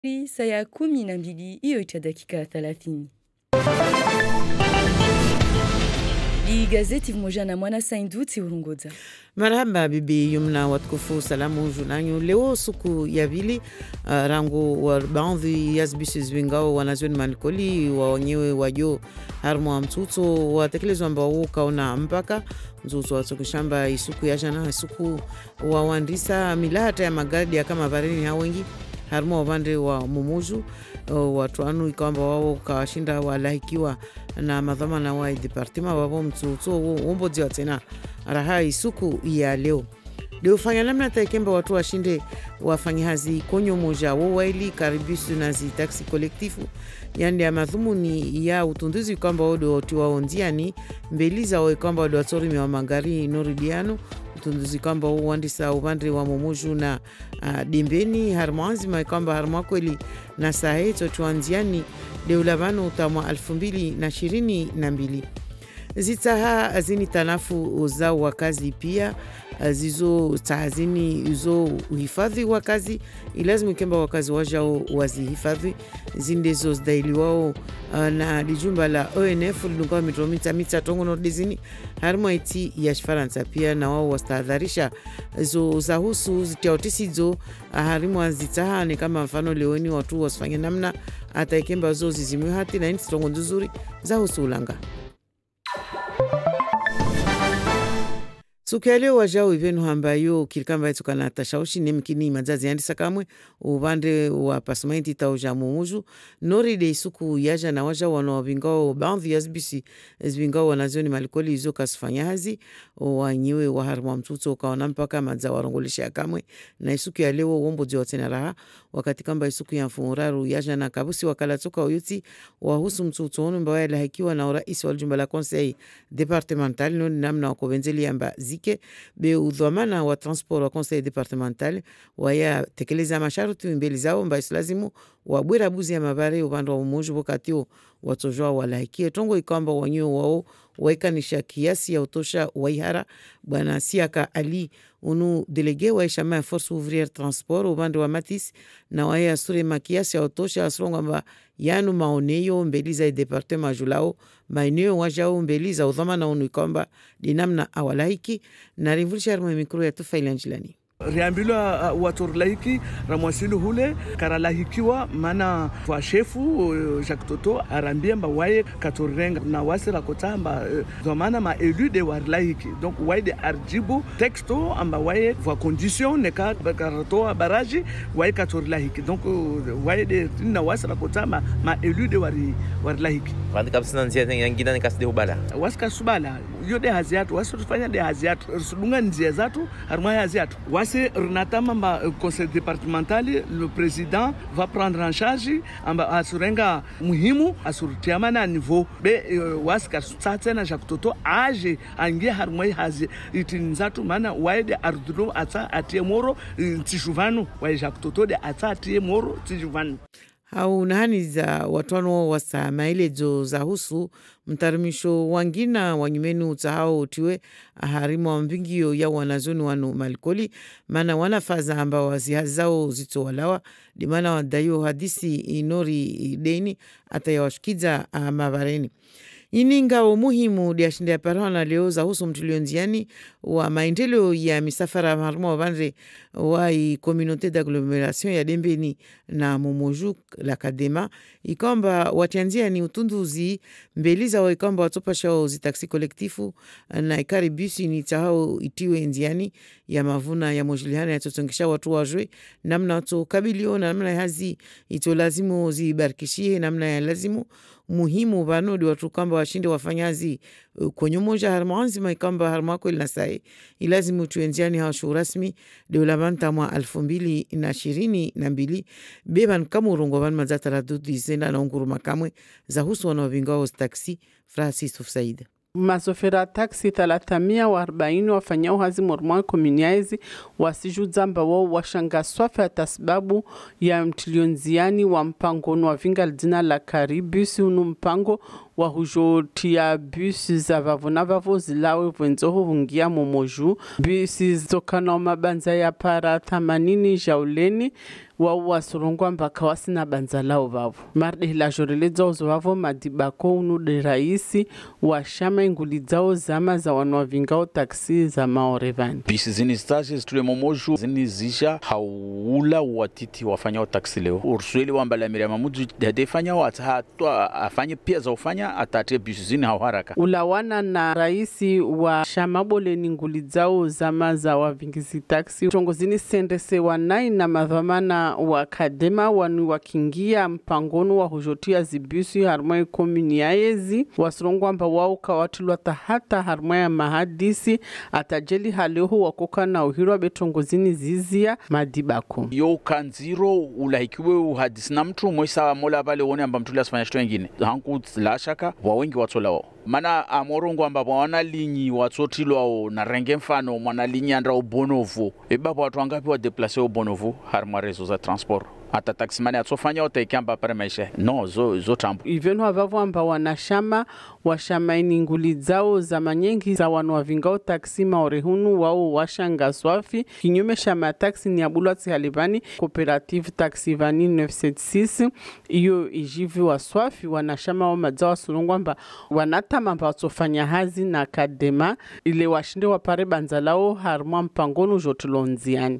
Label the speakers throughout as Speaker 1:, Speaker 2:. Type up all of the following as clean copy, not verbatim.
Speaker 1: Saa ya 12 hiyo dakika 30. Gazeti moja na mwana Sainduti Urungoza.
Speaker 2: Marhaba bibi Yumna watukufu, salamu junanyu. Leo siku ya pili rangu wa baadhi ya zbisi zwingao wanazweni malikoli wa wenyewe wajo harmu wa mtuto watekelezwa ambao kaona mpaka mtuto watukushamba isuku ya jana isuku wa wandisa milahata ya magadi ya kama varini hao wengi harmu wa upande wa mumuju watu anu ikawamba wao kawashinda walahikiwa na madhamana wa departima wabo mtuto umbozi wa tena raha isuku ya leo fanya namna taikemba watu washinde wafanyahazi konyo moja waili karibisu na zi taksi kolektifu yandi ya madhumuni ya utunduzi kwamba wado watu waondiani mbeliza wa kwamba wado watorimi wa magari noridiano utunduzi kwamba wandisa upande wa momuju na dembeni harmanzima kwamba harma kweli na saheto tuanziani deulabano utamwa 2022 zitaha azini tanafu za wakazi pia zizo tahazini uzo uhifadhi wakazi ilazimu kemba wakazi wajao wazihifadhi zindezo zdaili wao na dijumba la ONF lungawa mita tongo nordizini harma iti ya Faransa pia na wao wastahadharisha zo zahusu zitiautisi zo harima zitaha ni kama mfano leoni watu wasifanya namna hata ikemba zo zizimwe hati na inti tongo nzuri zahusu ulanga. Sukialeo wajao ivenu hambayo kilikamba itukana tashaushi nemkini mazazi yandisa kamwe ubande wa pasumenti tauja mumuju nori de isuku yaja na wajao wanawabingao baadhi ya zbingao wanazioni malikoli izo kasufanya hazi wanyiwe wa harma mtuto kawana mpaka madza warongolisha kamwe na isuku ya leo wombo jiwa tena raha wakati kamba isuku ya mfumuraru yaja na kabusi wakala toka uyuti wahusu mtuto onu mbawaya lahikiwa na uraisi waljumba la conseil departemental noni namna wakobenzeli yamba be udhamana wa transport wa conseil departemental waya tekeleza masharuti mbele zao mba islazimu wabwera buzi ya mabare upande wa umoja wakati watojwa walaikie tongo ikamba wanyo wao waikanisha kiasi ya utosha waihara bwana Siaka Ali unu delege wa ishama force ouvrière transport upande wa Matis na waya sure makiasi ya utosha asronga mba yanu maoneyo mbeliza ya departement julao maeneo wajao mbeliza udhamana unu ikamba dinamna awalaiki na rivulisha arma mikro ya tufa ilanjilani.
Speaker 3: Riambilwa watu laiki ramwasilu hule karalahikiwa mana wa shefu Jacques Toto arambia mba wae katorenga na wasira kotamba zamana ma élu de warlaiki donc wae de arjibu texto amba wae wa condition ne ka karato baraji wae katorlaiki donc wae de na wasira kotamba ma élu de warlaiki
Speaker 4: wandi kabisa nzia nyingine nikaside ubala
Speaker 3: waska subala yo de haziatu wasifanya de haziatu sudunga nzia zatu harma haziatu c'est Renatama conseil départemental, le président va prendre en charge asurenga muhimu asurutiamana niveau be waska tsatena Jacques Toto age ange harmoi hazi itinzatu mana waide arduno ata atiemoro tijuvanu wa Jacques Toto de ata atiemoro tijuvanu
Speaker 2: hau nahani za watuano wasa maelezo za husu mtarimisho wangina wanyumenu utahao utiwe harimu wa mbingio ya wanazoni wanu malikoli mana wanafaza amba wazihazi zao zito walawa dimana wadayo hadisi inori deni ata ya washukiza mabareni. Ininga umuhimu diashinde ya parana leo za husu mtulionziani wa maendeleo ya misafara marumu wa bandre wa communauté d'agglomération ya dembeni na mumoju la kadema ikamba watianzia ni utunduzi mbeliza wa ikamba watopasha wa uzitaksi kolektifu na ikari bisi ni tahao itiwe nziani ya mavuna ya mojiliana ya totongisha watu wajwe namna watu kabilio na namna hazi ito lazimu zibarikishie namna ya lazimu muhimu banodi watu kamba washinde wafanyazi konyo moja harmanzima ikamba harmako ilinasai ilazimu tuenziani hawashu rasmi deulabanta mwa 2022 beban kamurungo ban mazata radudi zenda na unguru makamwe za husu wanawabinga wa taksi Francis Saida.
Speaker 5: Masofera taksi 340 wafanyao hazi mormwa komuniaizi wasijuza mbao washanga swafa tasbabu ya mtilionziani wa mpango wa vinga dina la karibisi unu mpango wa hujotia bisi za vavuna vavo zilawe venzoho hungia momoju bisi zitokana mabanza ya para 80 jauleni wao wasurungwa mpaka wasina banza lao vavo marde la jorelezo uzwavo madibako unu de raisi wa shama inguli zao zama za wanwa vingao taksi za maorevani
Speaker 6: bisi zini stages tule momoju zini zisha haula watiti wafanya taksi leo ursueli wambala miria mamudu defanya watahatwa afanye pia za ufanya atate bisi zini hauharaka
Speaker 5: ulawana na raisi wa shama bole ninguli zao zama za wavingizi taksi tongozini sendese wanai na madhamana wa kadema wanu wakingia mpangonu wa hujotia zibisi harmai komuniaezi wasurungwa mba wao kawatilwa tahata harmai mahadisi atajeli haleho wakoka na uhirwa betongozini zizia madibako
Speaker 6: yo kanziro ulahikiwe uhadisi na mtu mwesa mola bale wone amba mtuli asifanya shito wengine hanku la shaka wa wengi watola wao mana amorongo amba wana linyi watotilwa na renge mfano mwana linyi andra ubonovu baba watu wangapi wa deplace ubonovu harma rezo za transport hata taksimani atofanya utaikamba pare maisha no zo tambu
Speaker 5: iveno avavo amba wanashama washama ininguli zao za manyengi za wanwa vingao taksi maorehunu wao washanga swafi kinyume shama taksi ni abulwa tsihalivani cooperative taxi vani 976 iyo ijivi wa swafi wanashama wa madzawa surungwa amba wanatama amba watofanya hazi na kadema ile washinde wapare banzalao harmwa mpangonu jotulonziani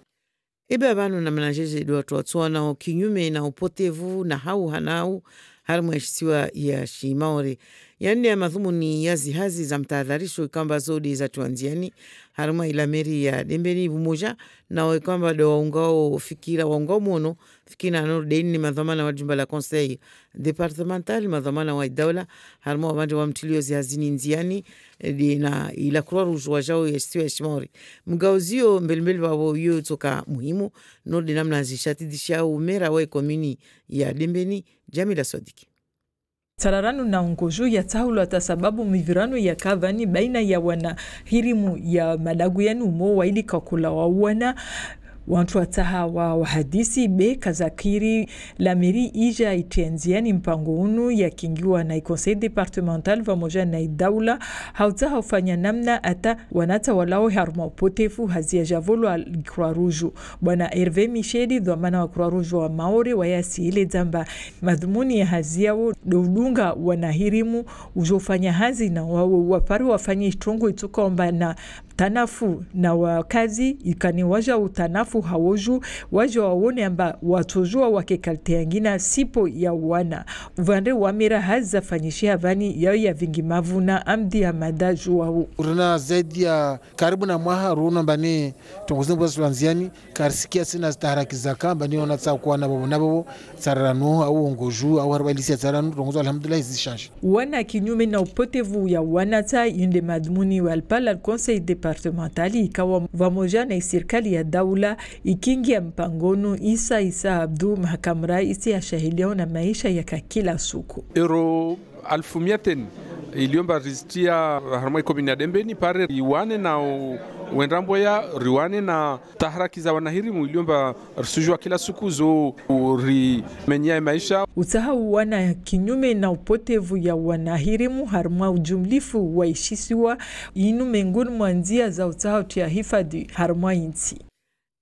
Speaker 2: Ibe abanu na manajeje watu watuwa na kinyume na upotevu na hau hanau harmu yashisiwa ya shimaori. Yani ya madhumuni ya zihazi za mtahadharisho ikamba zodi za tuanziani harma ilameri ya dembeni bumoja na wakamba do waungao fikira waungao mono fikina anuru deini madhamana wa jumba la conseil departemental madhamana wa idawla harma wa mande wa mtilio zihazini nziani na ila Croix Rouge wajao ya shisiwa ya shimaori mgauzio mbelmbeli wabo yu toka muhimu nodi namna zishatidisha umera wa komini ya dembeni Jamila Swadiki.
Speaker 7: Tararanu na ungoju ya tahulu ata sababu mivirano ya kavani baina ya wana hirimu ya madagu ya numo waili kakula wa wana wantu wataha wa wahadisi be kazakiri la meri ija itenziani mpango unu ya kingiwa na conseil departemental vamoja na idawla hautaha ufanya namna ata wanata walao harma upotefu hazia javolo al Croix Rouge. Bwana Hervé Micheli dhamana wa Croix Rouge wa Maori wayasi ile zamba madhumuni ya haziao dodunga wanahirimu ujofanya hazi na wapari wafanya istrongo ituka omba na tanafu na wakazi ikani waja utanafu hawoju waja wawone amba watujua wakekalite yangina sipo ya wana vande wamira haza fanyishia vani yao ya vingi mavuna amdi ya madaju wawu
Speaker 8: uruna zaidi ya karibu na mwaha runa mbani tongozini kwa sulanziani karisikia sina staharaki zaka mbani onatsa kuwa na babo tsaranu au ongoju au harbalisi ya tsaranu tongozo alhamdulillah hizi change
Speaker 7: wana kinyume na upotevu ya wanata yunde madhumuni walpala conseil departementali ikawa vamoja na serikali ya daula ikingia mpangonu Isa Abdu mahakamra isi ya shahilia na maisha ya kila suku
Speaker 9: Euro 1000 iliomba riztia harmai komini ya dembeni pare iwane na wenrambo ya riwane na taharaki za wanahirimu iliomba risujua kila siku zo rimenyia maisha
Speaker 7: utaha wana kinyume na upotevu ya wanahirimu harma ujumlifu waishisiwa inu menguni mwanzia za utaha tia hifadhi harma inti.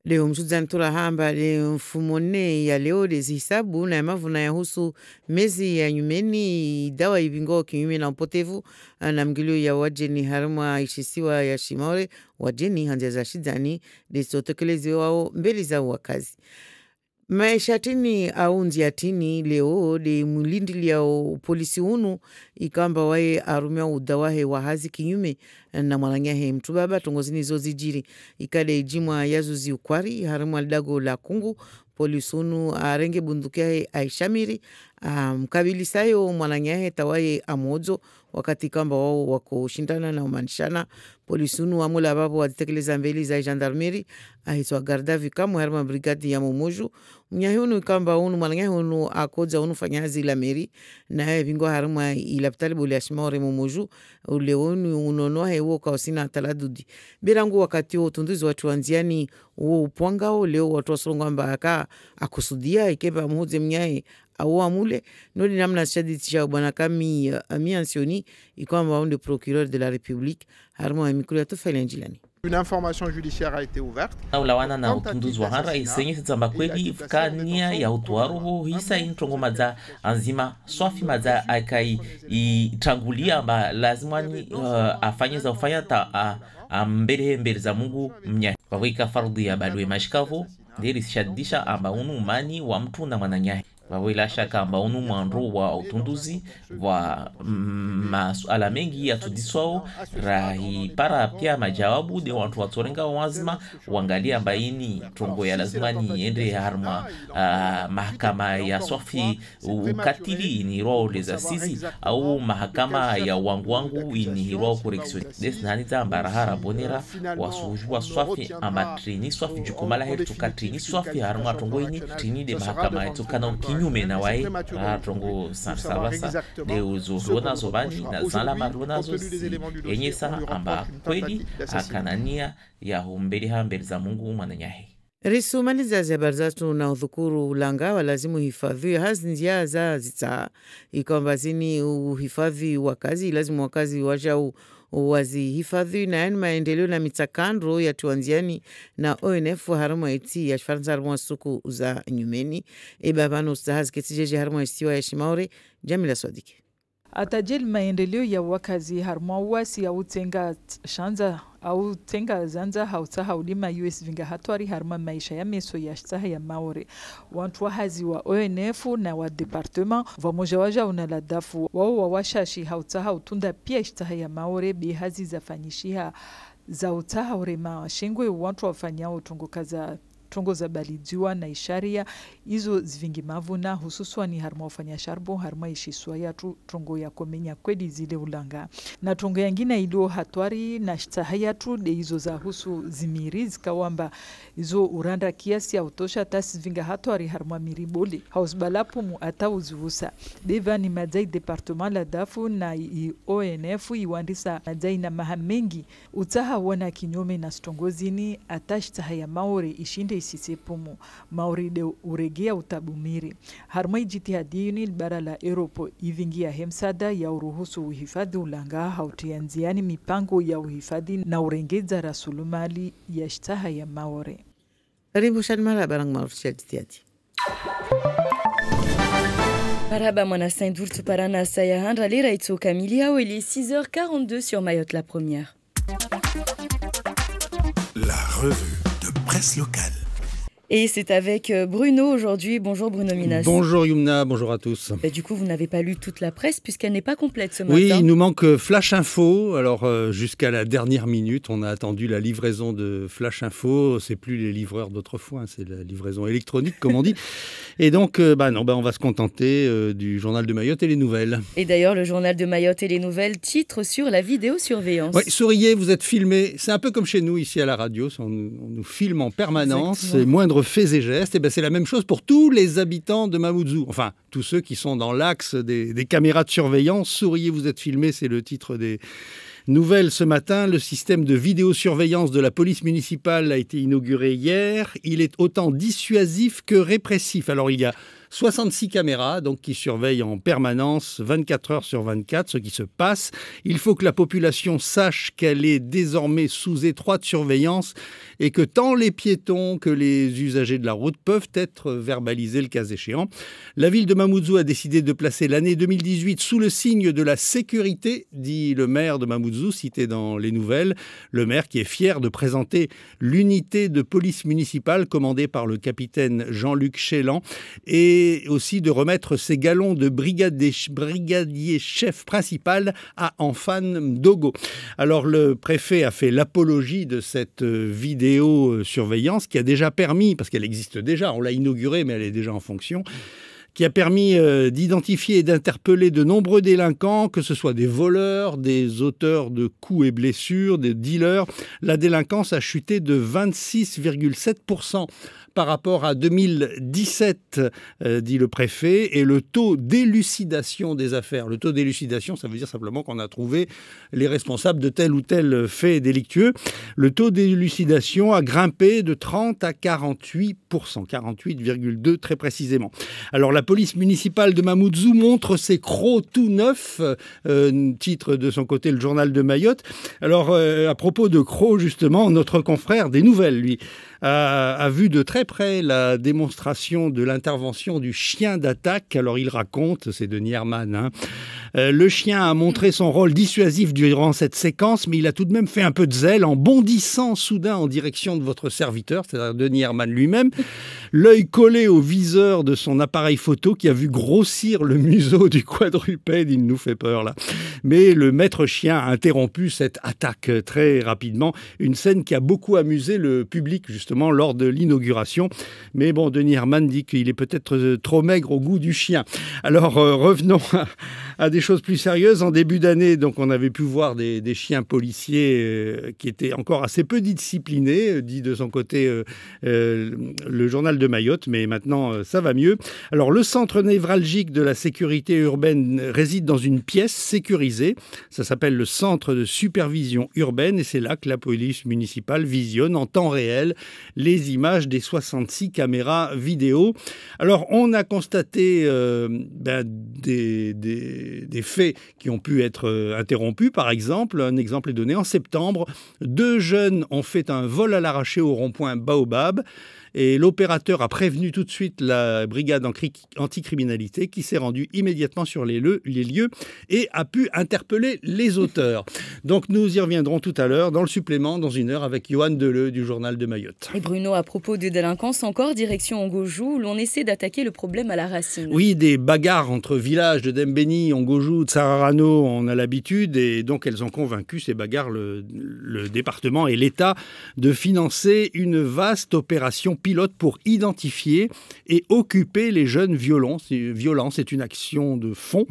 Speaker 2: Leo mchuzani tula hamba le mfumone ya leo dezi hisabu na mavuna ya husu mezi ya nyumeni dawa ibingo kinyume na upotevu na mgilio ya wajeni harma ishisiwa ya shimaore wajeni handia za shidani desotekelezi wao mbeli za wakazi. Maeshatini au nziatini leo de mulindili ya polisi unu ikamba wae arumia udawahe wahazi kinyume na mwalanyahe mtubaba tongozini zozi jiri ikade ijimwa yazuzi ukwari harumwa lidago la kungu polisi unu arenge bundukiahe aishamiri mkabili sayo mwalanyahe tawaye amozo wakati kamba wao wako shindana na umanishana polisi unu wamula babu wazitekeleza mbeli za gendarmeri ahitwa gardavi kamu harma brigadi ya mumoju mnyahi unu ikamba unu mwalanyahe unu akoza unu fanyazi la meri na vingo harma ilapitali buli ashmaore mumoju ule unu unonoa hewo kaosina taladudi birangu wakati utunduzi watu wanziani upwangao leo watu wasolongo amba aka akusudia ikeba mhuze mnyahe au amule nodi namna shaditisha bwana kami Ami Ansioni ikwamba onde procureur de la République harmo mikuru ya tofali njilani
Speaker 10: Une information judiciaire a été ouverte.
Speaker 4: Ulawana na utunduzi wa hara isenye tsamba kweli fukania ya utuaruhu hisa introngo madza anzima swafi madza akai itrangulia amba lazima ni afanye za ufanya ta mbele za Mungu mnya wawika fardhi ya balwe mashikavu ndiri shadisha amba unu umani wa mtu na mwananyahe wawila shaka amba unu mwanro wa utunduzi wa masuala mengi ya tudiswao rahi para pia majawabu de watu watorenga wazima wangalia amba ini trongo ya lazima ni ende harma mahakama ya swafi ukatili ni roho leza sizi au mahakama ya wangu ni roho correction des nanita ambarahara bonera wasujua swafi amba trini swafi jukumala hetu tukatrini swafi harma trongo ini trini de mahakama yetu kana kinyume na wai trongo sarsavasa de uzuhona zobani na zala marona zosi enyesa amba kweli akanania ya humbeli hambeli za Mungu mwananyahe.
Speaker 2: Risu maliza za barzatu na udhukuru ulanga walazimu hifadhi hazi njia za zita ikwamba zini uhifadhi wakazi lazimu wakazi waja wazi hifadhi na yani maendeleo na mitakandro ya tuanziani na ONF harama eti ya Faransa harama suku za nyumeni babano ustahazi ketijeje harama istiwa ya Shimaure. Jamila Swadiki
Speaker 7: atajil maendeleo ya wakazi harma wasi au tenga shanza au tenga zanza hauta haulima US vinga hatwari harma maisha ya meso ya shtaha ya Maore wantu wahazi wa ONF na wa departement vamoja waja unaladafu wao wawashashi hauta hautunda pia shtaha ya Maore bihazi zafanyishiha za utaha urema shengwe wantu wafanyao tungo za balidiwa na isharia izo zivingi mavuna hususwani harma ufanya sharbo harma ishiswa ya tungo ya komenya kwedi zile ulanga na tungo yangina ilo hatwari na shtahaya tu de izo za husu zimiri zikawamba izo uranda kiasi ya utosha tasi vinga hatwari harma miriboli hausbalapu mu ata uzuhusa deva ni madzai departement la dafu na ONF iwandisa madzai na mahamengi utaha wana kinyome na stongozini atashtahaya Maore ishinde isisepumu Maori de uregea utabumiri harmai jitihadini bara la Europo ivingia hemsada ya uruhusu uhifadhi ulanga hautianziani mipango ya uhifadhi na urengeza rasulumali ya shtaha ya Maore.
Speaker 2: Rimbo Shadmara barang marushia jitihadi
Speaker 1: Marhaba mwana Saint-Dourtu parana sayahandra lira itu kamili hao il est 6h42 sur Mayotte la première.
Speaker 11: La revue de presse locale.
Speaker 1: Et c'est avec Bruno aujourd'hui. Bonjour Bruno Minas.
Speaker 12: Bonjour Yumna, bonjour à tous.
Speaker 1: Du coup, vous n'avez pas lu toute la presse puisqu'elle n'est pas complète ce matin.
Speaker 12: Oui, il nous manque Flash Info. Alors jusqu'à la dernière minute, on a attendu la livraison de Flash Info. C'est plus les livreurs d'autrefois, c'est la livraison électronique comme on dit. Et donc, on va se contenter du journal de Mayotte et les nouvelles. Et
Speaker 1: d'ailleurs, le journal de Mayotte et les nouvelles titre sur la vidéosurveillance.
Speaker 12: Oui, souriez, vous êtes filmés. C'est un peu comme chez nous ici à la radio. On nous filme en permanence. Et moindre faits et gestes, et c'est la même chose pour tous les habitants de Mamoudzou. Enfin, tous ceux qui sont dans l'axe des caméras de surveillance. Souriez, vous êtes filmés, c'est le titre des nouvelles ce matin. Le système de vidéosurveillance de la police municipale a été inauguré hier. Il est autant dissuasif que répressif. Alors, il y a 66 caméras donc, qui surveillent en permanence 24 heures sur 24 ce qui se passe. Il faut que la population sache qu'elle est désormais sous étroite surveillance et que tant les piétons que les usagers de la route peuvent être verbalisés le cas échéant. La ville de Mamoudzou a décidé de placer l'année 2018 sous le signe de la sécurité, dit le maire de Mamoudzou, cité dans les nouvelles. Le maire qui est fier de présenter l'unité de police municipale commandée par le capitaine Jean-Luc Chélan et aussi de remettre ses galons de brigadier chef principal à Anfan Dogo. Alors le préfet a fait l'apologie de cette vidéosurveillance qui a déjà permis, parce qu'elle existe déjà, on l'a inaugurée mais elle est déjà en fonction, qui a permis d'identifier et d'interpeller de nombreux délinquants, que ce soit des voleurs, des auteurs de coups et blessures, des dealers. La délinquance a chuté de 26,7% par rapport à 2017, dit le préfet, et le taux d'élucidation des affaires. Le taux d'élucidation, ça veut dire simplement qu'on a trouvé les responsables de tel ou tel fait délictueux. Le taux d'élucidation a grimpé de 30 à 48%, 48,2 très précisément. Alors la police municipale de Mamoudzou montre ses crocs tout neufs, titre de son côté le journal de Mayotte. Alors, à propos de crocs, justement, notre confrère des Nouvelles, lui, a vu de très près la démonstration de l'intervention du chien d'attaque. Alors, il raconte, c'est Denis Herman, le chien a montré son rôle dissuasif durant cette séquence, mais il a tout de même fait un peu de zèle en bondissant soudain en direction de votre serviteur, c'est-à-dire Denis Herman lui-même, l'œil collé au viseur de son appareil photo qui a vu grossir le museau du quadrupède. Il nous fait peur là. Mais le maître chien a interrompu cette attaque très rapidement. Une scène qui a beaucoup amusé le public justement lors de l'inauguration. Mais bon, Denis Herman dit qu'il est peut-être trop maigre au goût du chien. Alors revenons à des choses plus sérieuses. En début d'année, donc, on avait pu voir des chiens policiers qui étaient encore assez peu disciplinés, dit de son côté le journal de Mayotte, mais maintenant ça va mieux. Alors le centre névralgique de la sécurité urbaine réside dans une pièce sécurisée. Ça s'appelle le centre de supervision urbaine et c'est là que la police municipale visionne en temps réel les images des 66 caméras vidéo. Alors on a constaté des faits qui ont pu être interrompus. Par exemple, un exemple est donné en septembre. 2 jeunes ont fait un vol à l'arraché au rond-point Baobab. Et l'opérateur a prévenu tout de suite la brigade anticriminalité qui s'est rendue immédiatement sur les lieux et a pu interpeller les auteurs. Donc nous y reviendrons tout à l'heure dans le supplément, dans 1 heure, avec Johan Deleu du journal de Mayotte.
Speaker 1: Et Bruno, à propos de délinquance, encore direction Ngojou, où l'on essaie d'attaquer le problème à la racine.
Speaker 12: Oui, des bagarres entre villages de Dembéni, Ngojou, Tsararano, on a l'habitude, et donc elles ont convaincu, ces bagarres, le département et l'État de financer une vaste opération pilote pour identifier et occuper les jeunes violents. C'est une action de fond.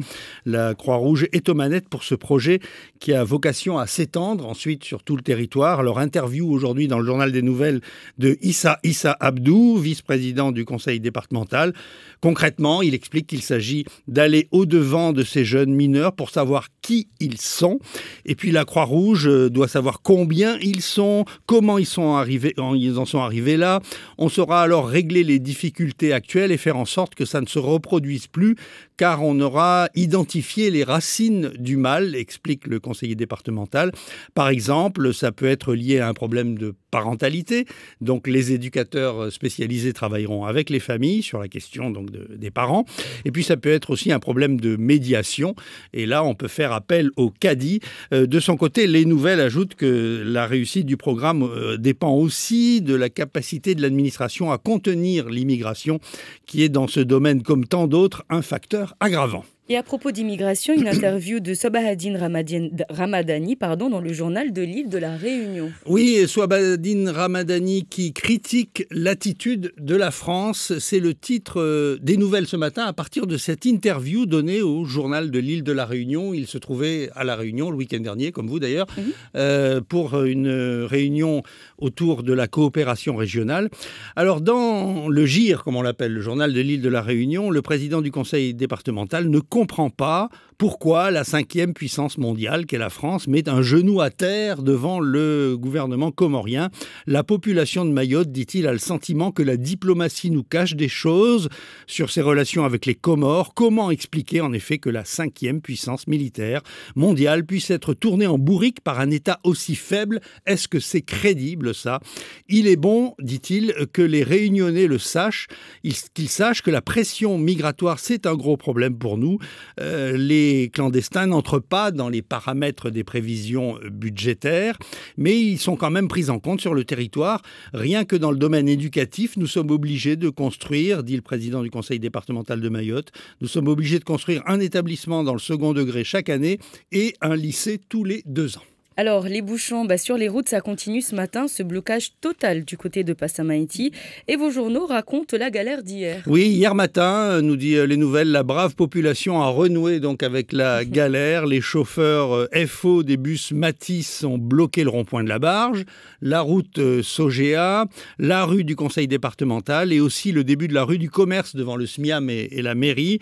Speaker 12: La Croix-Rouge est aux manettes pour ce projet qui a vocation à s'étendre ensuite sur tout le territoire. Alors, interview aujourd'hui dans le journal des Nouvelles de Issa Abdou, vice-président du conseil départemental. Concrètement, il explique qu'il s'agit d'aller au-devant de ces jeunes mineurs pour savoir qui ils sont. Et puis la Croix-Rouge doit savoir combien ils sont, comment ils en sont arrivés là. On saura alors régler les difficultés actuelles et faire en sorte que ça ne se reproduise plus, car on aura identifié les racines du mal, explique le conseiller départemental. Par exemple, ça peut être lié à un problème de parentalité. Donc les éducateurs spécialisés travailleront avec les familles sur la question donc des parents. Et puis ça peut être aussi un problème de médiation. Et là, on peut faire appel au cadi. De son côté, les Nouvelles ajoutent que la réussite du programme dépend aussi de la capacité de l'administration à contenir l'immigration, qui est dans ce domaine, comme tant d'autres, un facteur aggravant.
Speaker 1: Et à propos d'immigration, une interview de Swabahadine Ramadani dans le journal de l'île de la Réunion.
Speaker 12: Oui, Swabahadine Ramadani qui critique l'attitude de la France. C'est le titre des Nouvelles ce matin à partir de cette interview donnée au journal de l'île de la Réunion. Il se trouvait à la Réunion le week-end dernier, comme vous d'ailleurs, pour une réunion autour de la coopération régionale. Alors dans le GIR, comme on l'appelle, le journal de l'île de la Réunion, le président du conseil départemental ne comprend pas pourquoi la 5e puissance mondiale, qu'est la France, met un genou à terre devant le gouvernement comorien. La population de Mayotte, dit-il, a le sentiment que la diplomatie nous cache des choses sur ses relations avec les Comores. Comment expliquer en effet que la 5e puissance militaire mondiale puisse être tournée en bourrique par un État aussi faible? Est-ce que c'est crédible ça? Il est bon, dit-il, que les Réunionnais le sachent, qu'ils sachent que la pression migratoire, c'est un gros problème pour nous. Les clandestins n'entrent pas dans les paramètres des prévisions budgétaires, mais ils sont quand même pris en compte sur le territoire. Rien que dans le domaine éducatif, nous sommes obligés de construire, dit le président du conseil départemental de Mayotte, nous sommes obligés de construire un établissement dans le second degré chaque année et un lycée tous les 2 ans.
Speaker 1: Alors, les bouchons sur les routes, ça continue ce matin, ce blocage total du côté de Passamaïti. Et vos journaux racontent la galère d'hier.
Speaker 12: Oui, hier matin, nous dit les Nouvelles, la brave population a renoué donc avec la galère. Les chauffeurs FO des bus Matisse ont bloqué le rond-point de la Barge, la route Sogea, la rue du conseil départemental et aussi le début de la rue du commerce devant le SMIAM et la mairie.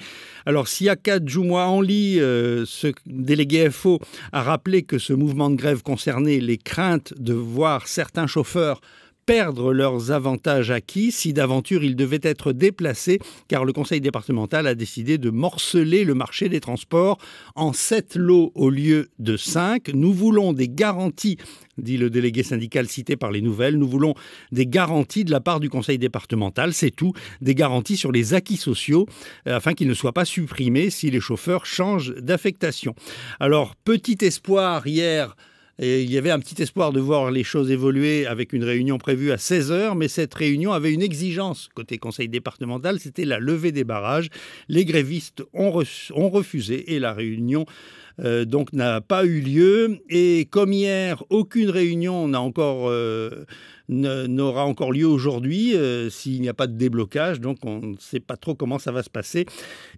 Speaker 12: Alors, Siaka Djoumoua-Anli, ce délégué FO, a rappelé que ce mouvement de grève concernait les craintes de voir certains chauffeurs perdre leurs avantages acquis si d'aventure ils devaient être déplacés, car le conseil départemental a décidé de morceler le marché des transports en 7 lots au lieu de 5. Nous voulons des garanties, dit le délégué syndical cité par les Nouvelles. Nous voulons des garanties de la part du conseil départemental, c'est tout, des garanties sur les acquis sociaux afin qu'ils ne soient pas supprimés si les chauffeurs changent d'affectation. Alors, petit espoir hier. Et il y avait un petit espoir de voir les choses évoluer avec une réunion prévue à 16h, mais cette réunion avait une exigence côté conseil départemental, c'était la levée des barrages. Les grévistes ont refusé et la réunion donc n'a pas eu lieu. Et comme hier, aucune réunion n'aura encore lieu aujourd'hui s'il n'y a pas de déblocage, donc on ne sait pas trop comment ça va se passer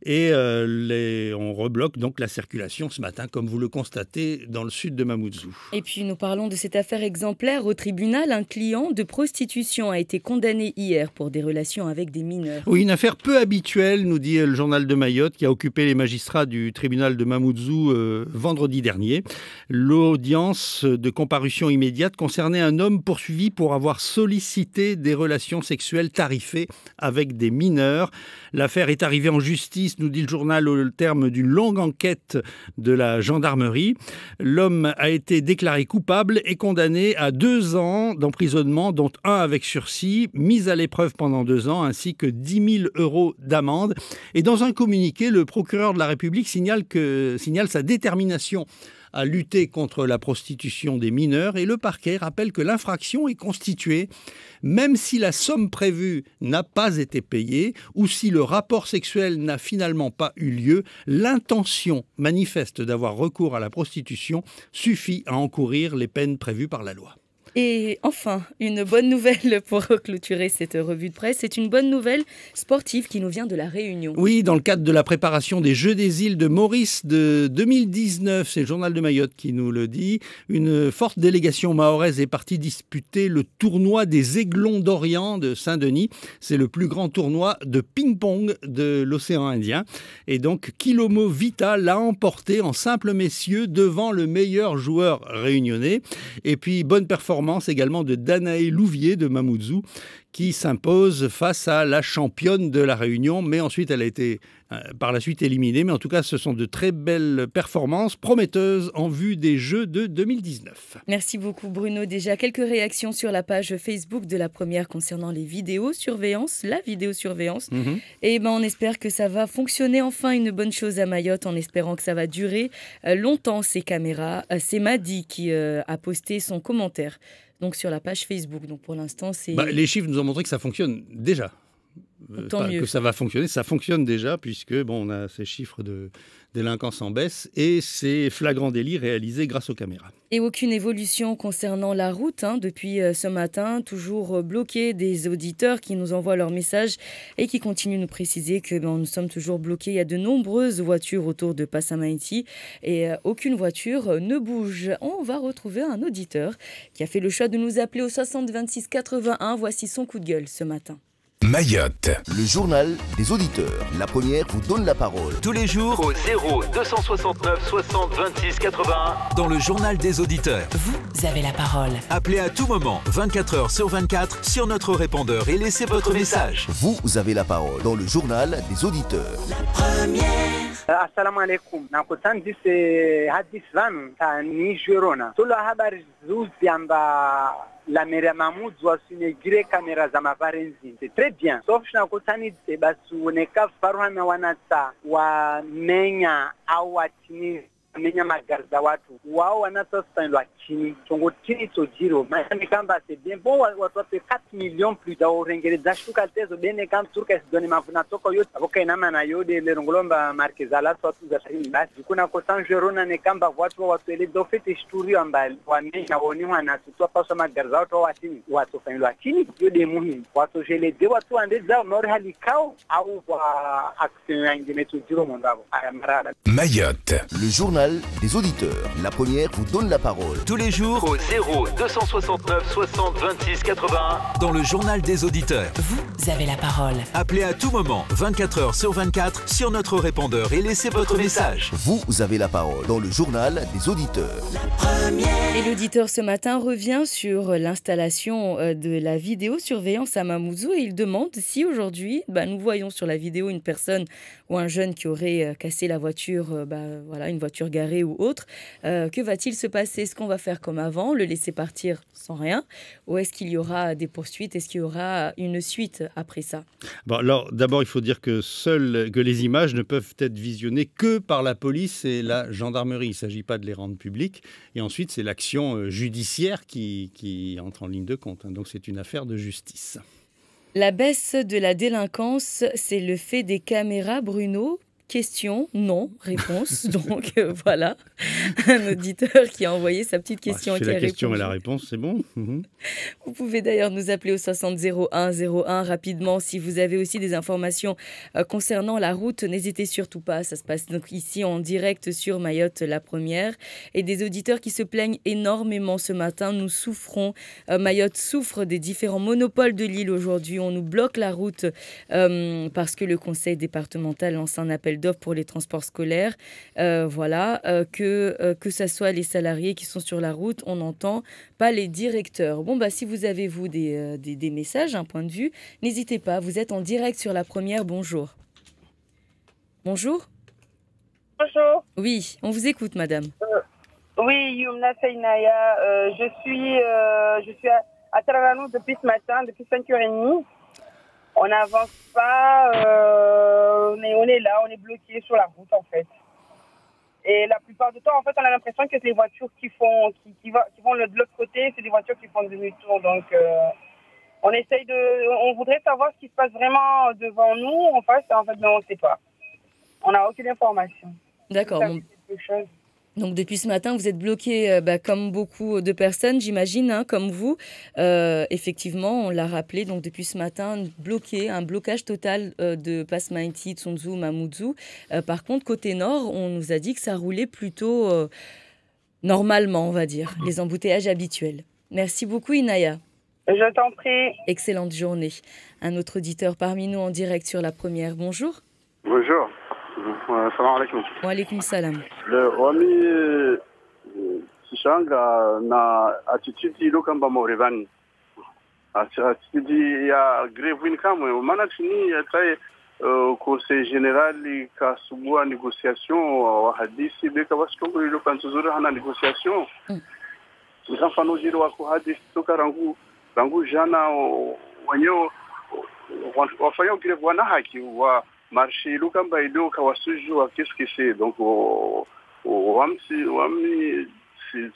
Speaker 12: et on rebloque donc la circulation ce matin, comme vous le constatez dans le sud de Mamoudzou.
Speaker 1: Et puis nous parlons de cette affaire exemplaire au tribunal. Un client de prostitution a été condamné hier pour des relations avec des mineurs.
Speaker 12: Oui, une affaire peu habituelle, nous dit le journal de Mayotte, qui a occupé les magistrats du tribunal de Mamoudzou vendredi dernier. L'audience de comparution immédiate concernait un homme poursuivi pour avoir sollicité des relations sexuelles tarifées avec des mineurs. L'affaire est arrivée en justice, nous dit le journal, au terme d'une longue enquête de la gendarmerie. L'homme a été déclaré coupable et condamné à 2 ans d'emprisonnement, dont 1 avec sursis, mis à l'épreuve pendant 2 ans, ainsi que 10 000 € d'amende. Et dans un communiqué, le procureur de la République signale sa détermination à lutter contre la prostitution des mineurs, et le parquet rappelle que l'infraction est constituée même si la somme prévue n'a pas été payée ou si le rapport sexuel n'a finalement pas eu lieu. L'intention manifeste d'avoir recours à la prostitution suffit à encourir les peines prévues par la loi.
Speaker 1: Et enfin, une bonne nouvelle pour clôturer cette revue de presse. C'est une bonne nouvelle sportive qui nous vient de La Réunion.
Speaker 12: Oui, dans le cadre de la préparation des Jeux des îles de Maurice de 2019, c'est le journal de Mayotte qui nous le dit, une forte délégation mahoraise est partie disputer le tournoi des Aiglons d'Orient de Saint-Denis. C'est le plus grand tournoi de ping-pong de l'océan Indien. Et donc, Kilomo Vita l'a emporté en simple messieurs devant le meilleur joueur réunionnais. Et puis, bonne performance également de Danae Louvier de Mamoudzou qui s'impose face à la championne de la Réunion, mais ensuite elle a été par la suite éliminée. Mais en tout cas, ce sont de très belles performances prometteuses en vue des Jeux de 2019.
Speaker 1: Merci beaucoup Bruno. Déjà quelques réactions sur la page Facebook de la première concernant les vidéosurveillance, la vidéosurveillance. Et on espère que ça va fonctionner enfin, une bonne chose à Mayotte, en espérant que ça va durer longtemps ces caméras. C'est Madi qui a posté son commentaire donc sur la page Facebook. Donc pour l'instant, c'est...
Speaker 12: les chiffres nous ont montré que ça fonctionne déjà.
Speaker 1: Tant mieux.
Speaker 12: Que ça va fonctionner, ça fonctionne déjà puisque on a ces chiffres de délinquance en baisse et ces flagrants délits réalisés grâce aux caméras.
Speaker 1: Et aucune évolution concernant la route depuis ce matin, toujours bloqué, des auditeurs qui nous envoient leurs messages et qui continuent de nous préciser que nous sommes toujours bloqués. Il y a de nombreuses voitures autour de Passamaïti et aucune voiture ne bouge. On va retrouver un auditeur qui a fait le choix de nous appeler au 60 26 81. Voici son coup de gueule ce matin.
Speaker 11: Mayotte.
Speaker 13: Le journal des auditeurs. La première vous donne la parole.
Speaker 14: Tous les jours au 0 269 60 26 81 dans le journal des auditeurs.
Speaker 15: Vous avez la parole.
Speaker 14: Appelez à tout moment, 24 heures sur 24, sur notre répondeur et laissez votre message.
Speaker 13: Vous avez la parole dans le journal des auditeurs.
Speaker 15: La première.
Speaker 16: Assalamu alaikum. Nakutandi se hadis vanu ta Nigerona. Tolo habari zuzi amba la mera Mamoudzou wasinegire kamera za maparenzi. C'est très bien. Sauf nakutani basi uneka faruhana wanata wa menya au watini menya magari za watu wao wanatostanwa chini chongo chini tojiro maana kamba c'est bien bon watu 4 millions plus da orengereza shuka tezo bene kam turka sidoni mafuna toko yote aboka inama na yode le ngolomba markezala watu za shini basi kuna ko Sanjerona ne kamba watu ele dofete studio ambali wamenya woni wana tutwa pasa magari za watu watini watu fanilwa chini yode muhimu watu jele de watu andeza nori halikao au wa action yangi metu jiro mondabo aya marada
Speaker 11: Mayotte.
Speaker 13: Le journal journal des auditeurs. La première vous donne la parole.
Speaker 14: Tous les jours au 0 269 60 26 81 dans le journal des auditeurs.
Speaker 15: Vous avez la parole.
Speaker 14: Appelez à tout moment, 24 heures sur 24, sur notre répondeur et laissez votre message.
Speaker 13: Vous avez la parole dans le journal des auditeurs.
Speaker 1: Et l'auditeur ce matin revient sur l'installation de la vidéosurveillance à Mamoudzou et il demande si aujourd'hui nous voyons sur la vidéo une personne ou un jeune qui aurait cassé la voiture, une voiture garée ou autre. Que va-t-il se passer? Est-ce qu'on va faire comme avant, le laisser partir sans rien, ou est-ce qu'il y aura des poursuites? Est-ce qu'il y aura une suite après ça?
Speaker 12: Alors, d'abord, il faut dire que les images ne peuvent être visionnées que par la police et la gendarmerie. Il ne s'agit pas de les rendre publiques. Et ensuite, c'est l'action judiciaire qui entre en ligne de compte. Donc, c'est une affaire de justice.
Speaker 1: La baisse de la délinquance, c'est le fait des caméras, Bruno? Question, non, réponse. Donc voilà, un auditeur qui a envoyé sa petite question et qui a répondu.
Speaker 12: La question et la réponse, c'est bon.
Speaker 1: Vous pouvez d'ailleurs nous appeler au 60 01 01 rapidement si vous avez aussi des informations concernant la route. N'hésitez surtout pas, ça se passe donc ici en direct sur Mayotte la première. Et des auditeurs qui se plaignent énormément ce matin. Nous souffrons, Mayotte souffre des différents monopoles de l'île aujourd'hui. On nous bloque la route parce que le conseil départemental lance un appel d'offres pour les transports scolaires. Que ce soit les salariés qui sont sur la route, on n'entend pas les directeurs. Si vous avez, vous, des messages, un point de vue, n'hésitez pas. Vous êtes en direct sur la première. Bonjour. Bonjour.
Speaker 17: Bonjour.
Speaker 1: Oui, on vous écoute, madame.
Speaker 17: Oui, Youmna Seinaya. Je suis à Tararanou depuis ce matin, depuis 5h30. On n'avance pas, on est là, on est bloqué sur la route en fait. Et la plupart du temps, en fait, on a l'impression que les voitures qui vont de l'autre côté, c'est des voitures qui font demi-tour. Donc, on voudrait savoir ce qui se passe vraiment devant nous, en face, en fait, mais on ne sait pas. On n'a aucune information.
Speaker 1: D'accord. Donc depuis ce matin, vous êtes bloqué comme beaucoup de personnes, j'imagine, comme vous. Effectivement, on l'a rappelé, donc depuis ce matin, un blocage total de Pasmaïti, Tsunzu, Mamoudzou. Par contre, côté nord, on nous a dit que ça roulait plutôt normalement, on va dire, les embouteillages habituels. Merci beaucoup, Inaya.
Speaker 17: Je t'en prie.
Speaker 1: Excellente journée. Un autre auditeur parmi nous en direct sur la première. Bonjour.
Speaker 18: Bonjour. Salam alaikum.
Speaker 1: Wa alaikum salam.
Speaker 18: Le wami sishanga na attitude lokamba morevani. Attitude ya grevin kamwe mana chini ya tsaye conseil général ka subua négociation wa hadisi beka baskongo lokanzuzura hana négociation. Mfano jiro wako hadisi toka rangu jana wanyo wafanya greve wana haki wa marché lukamba ido kawasuju qu'est-ce que c'est donc wami si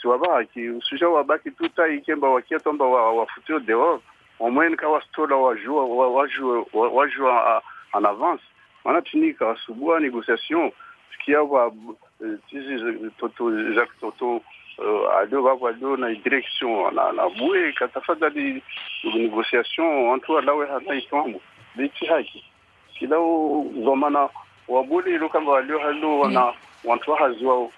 Speaker 18: waba ki usuja waba ki tuta ikemba wakia tomba wa futio dehors au moins kawastola wajua en avance mana tuni kawasubua négociation ce qui a Jacques Toto ado na direction na boué katafada di négociation entre lawe hata itombo biti haki kidao zomana wabuli lukamba walio halu wana wantu hazwa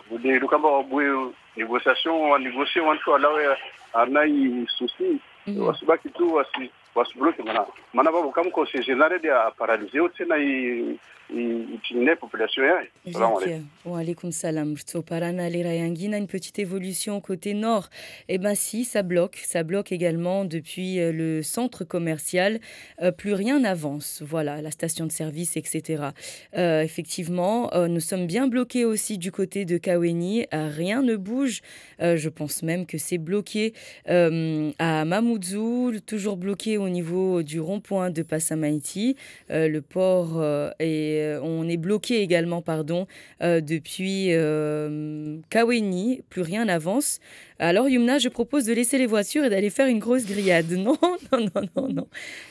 Speaker 18: budi lukamba wabui négociation wa négocier wantu alawe anai souci wasibaki tu wasibloke mana babu kama conseil général ya paralyser tena itinne population yae.
Speaker 1: Wa alaikum salam. Parana lera yangina, une petite évolution côté nord. Si, ça bloque également depuis le centre commercial. Plus rien n'avance. Voilà, la station de service, etc. Effectivement, nous sommes bien bloqués aussi du côté de Kaweni. Rien ne bouge. Je pense même que c'est bloqué à Mamoudzou, toujours bloqué au niveau du rond-point de Pasamaïti. Le port on est bloqué également, depuis Kaweni. Plus rien n'avance. Alors, Youmna, je propose de laisser les voitures et d'aller faire une grosse grillade. Non.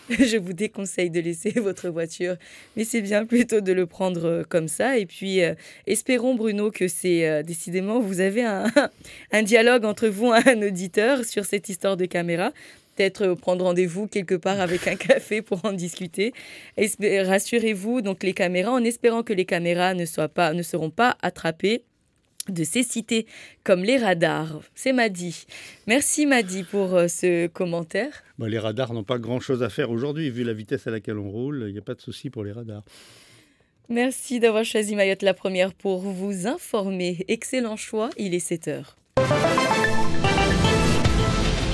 Speaker 1: Je vous déconseille de laisser votre voiture. Mais c'est bien plutôt de le prendre comme ça. Et puis, espérons, Bruno, que c'est décidément, vous avez un dialogue entre vous et un auditeur sur cette histoire de caméra. Peut-être prendre rendez-vous quelque part avec un café pour en discuter. Rassurez-vous, donc les caméras, en espérant que les caméras ne seront pas attrapées. de cécité comme les radars. C'est Madi. Merci Madi pour ce commentaire.
Speaker 12: Les radars n'ont pas grand-chose à faire aujourd'hui. Vu la vitesse à laquelle on roule, il n'y a pas de souci pour les radars.
Speaker 1: Merci d'avoir choisi Mayotte la première pour vous informer. Excellent choix, il est 7h.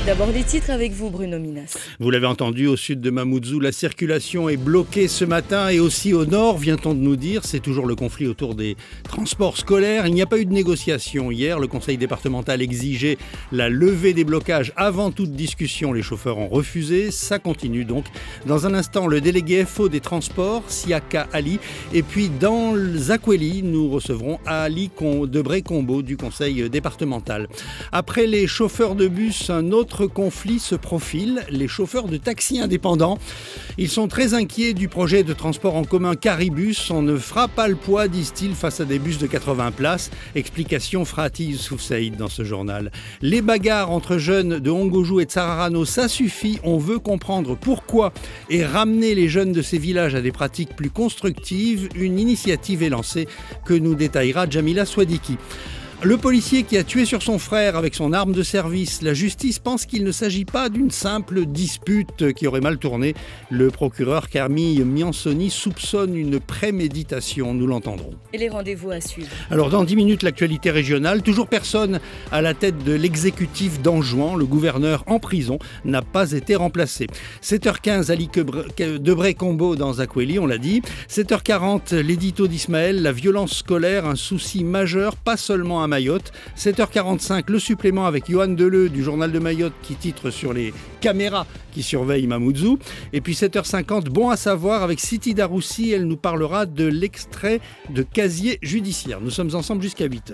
Speaker 1: D'abord les titres avec vous Bruno Minas.
Speaker 12: Vous l'avez entendu, au sud de Mamoudzou, la circulation est bloquée ce matin et aussi au nord, vient-on de nous dire. C'est toujours le conflit autour des transports scolaires. Il n'y a pas eu de négociation hier. Le conseil départemental exigeait la levée des blocages avant toute discussion. Les chauffeurs ont refusé. Ça continue donc. Dans un instant, le délégué FO des transports, Siaka Ali. Et puis dans Zakweli, nous recevrons Ali Debré-Combo du conseil départemental. Après les chauffeurs de bus, un autre conflit se profile, les chauffeurs de taxis indépendants. Ils sont très inquiets du projet de transport en commun Caribus. On ne fera pas le poids, disent-ils, face à des bus de 80 places. Explication Frati Youssouf Saïd dans ce journal. Les bagarres entre jeunes de Hongojou et Tsararano, ça suffit. On veut comprendre pourquoi et ramener les jeunes de ces villages à des pratiques plus constructives. Une initiative est lancée que nous détaillera Jamila Swadiki. Le policier qui a tué sur son frère avec son arme de service, la justice pense qu'il ne s'agit pas d'une simple dispute qui aurait mal tourné. Le procureur Camille Miansoni soupçonne une préméditation, nous l'entendrons.
Speaker 1: Et les rendez-vous à suivre.
Speaker 12: Alors dans 10 minutes, l'actualité régionale, toujours personne à la tête de l'exécutif d'Anjouan, le gouverneur en prison, n'a pas été remplacé. 7h15, Ali Debré-Combo dans Zakweli, on l'a dit. 7h40, l'édito d'Ismaël, la violence scolaire, un souci majeur, pas seulement à Mayotte. 7h45, le supplément avec Johan Deleu du journal de Mayotte qui titre sur les caméras qui surveillent Mamoudzou. Et puis 7h50, bon à savoir avec Siti Daroussi, elle nous parlera de l'extrait de casier judiciaire. Nous sommes ensemble jusqu'à 8h.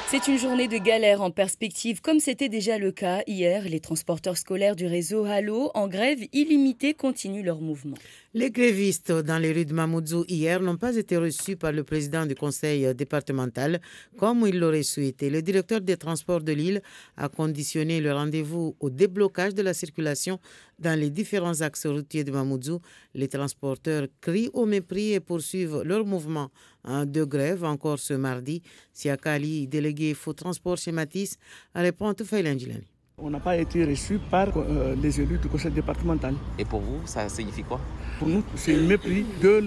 Speaker 1: C'est une journée de galère en perspective, comme c'était déjà le cas hier. Les transporteurs scolaires du réseau Halo, en grève illimitée, continuent leur mouvement.
Speaker 2: Les grévistes dans les rues de Mamoudzou hier n'ont pas été reçus par le président du conseil départemental comme il l'aurait souhaité. Le directeur des transports de l'île a conditionné le rendez-vous au déblocage de la circulation dans les différents axes routiers de Mamoudzou. Les transporteurs crient au mépris et poursuivent leur mouvement de grève encore ce mardi. Siaka Ali, délégué Faux Transport chez Matisse, répond à Toufaïl Ndjilani.
Speaker 3: On n'a pas été reçus par les élus du conseil départemental.
Speaker 4: Et pour vous, ça signifie quoi?
Speaker 3: Pour nous, c'est un mépris de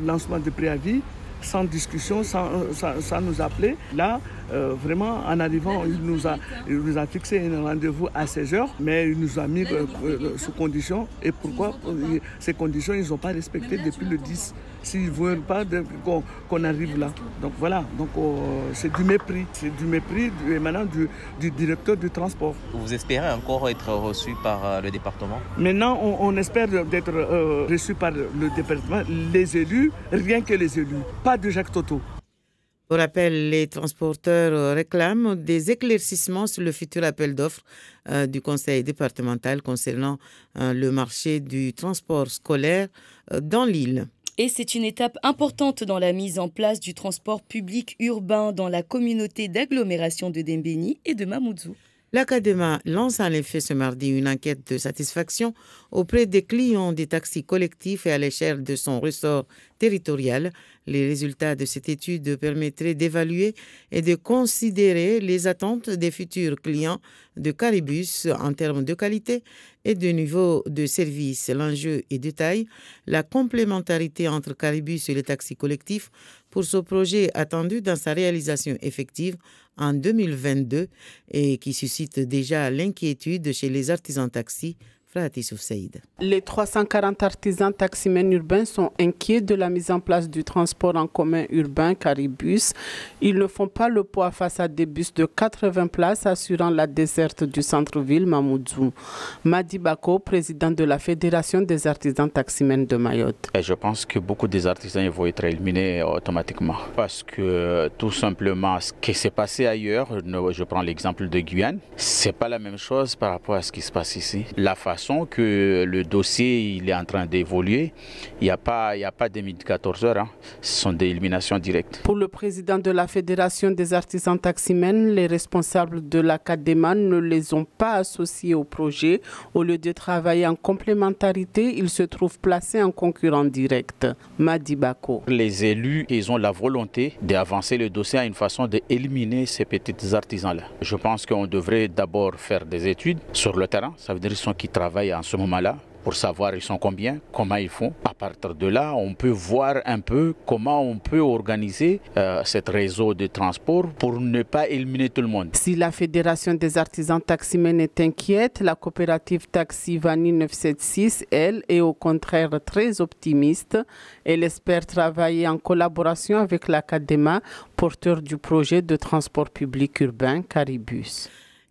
Speaker 3: lancement de préavis, sans discussion, sans nous appeler. Là, vraiment, en arrivant, il nous a fixé un rendez-vous à 16h, mais il nous a mis sous condition. Et pourquoi ces conditions, ils n'ont pas respecté depuis le 10. S'ils ne veulent pas qu'on arrive là. Donc voilà, c'est du mépris. C'est du mépris émanant du directeur du transport.
Speaker 4: Vous espérez encore être reçu par le département?
Speaker 3: Maintenant, on espère d'être reçu par le département, les élus, rien que les élus, pas de Jacques Toto.
Speaker 2: Pour rappel, les transporteurs réclament des éclaircissements sur le futur appel d'offres du conseil départemental concernant le marché du transport scolaire dans l'île.
Speaker 1: Et c'est une étape importante dans la mise en place du transport public urbain dans la communauté d'agglomération de Dembéni et de Mamoudzou.
Speaker 2: L'Académa lance en effet ce mardi une enquête de satisfaction auprès des clients des taxis collectifs et à l'échelle de son ressort territorial. Les résultats de cette étude permettraient d'évaluer et de considérer les attentes des futurs clients de Caribus en termes de qualité et de niveau de service. L'enjeu est de taille, la complémentarité entre Caribus et les taxis collectifs pour ce projet attendu dans sa réalisation effective en 2022 et qui suscite déjà l'inquiétude chez les artisans taxis.
Speaker 5: Les 340 artisans taximens urbains sont inquiets de la mise en place du transport en commun urbain Caribus. Ils ne font pas le poids face à des bus de 80 places assurant la desserte du centre-ville Mamoudzou. Madi Bako, président de la Fédération des artisans taximens de Mayotte.
Speaker 6: Et je pense que beaucoup des artisans vont être éliminés automatiquement parce que tout simplement ce qui s'est passé ailleurs, je prends l'exemple de Guyane, c'est pas la même chose par rapport à ce qui se passe ici. La façon façon que le dossier il est en train d'évoluer. Il n'y a pas des 14 heures, hein. Ce sont des éliminations directes.
Speaker 5: Pour le président de la Fédération des artisans taximens, les responsables de la CADEMA ne les ont pas associés au projet. Au lieu de travailler en complémentarité, ils se trouvent placés en concurrent direct. Madi Bako.
Speaker 6: Les élus, ils ont la volonté d'avancer le dossier à une façon d'éliminer ces petits artisans-là. Je pense qu'on devrait d'abord faire des études sur le terrain. Ça veut dire qu'ils sont qui travaillent en ce moment-là pour savoir ils sont combien, comment ils font. À partir de là, on peut voir un peu comment on peut organiser ce réseau de transport pour ne pas éliminer tout le monde.
Speaker 5: Si la Fédération des artisans taximens est inquiète, la coopérative Taxi Vani 976, elle, est au contraire très optimiste. Elle espère travailler en collaboration avec la CADEMA, porteur du projet de transport public urbain Caribus.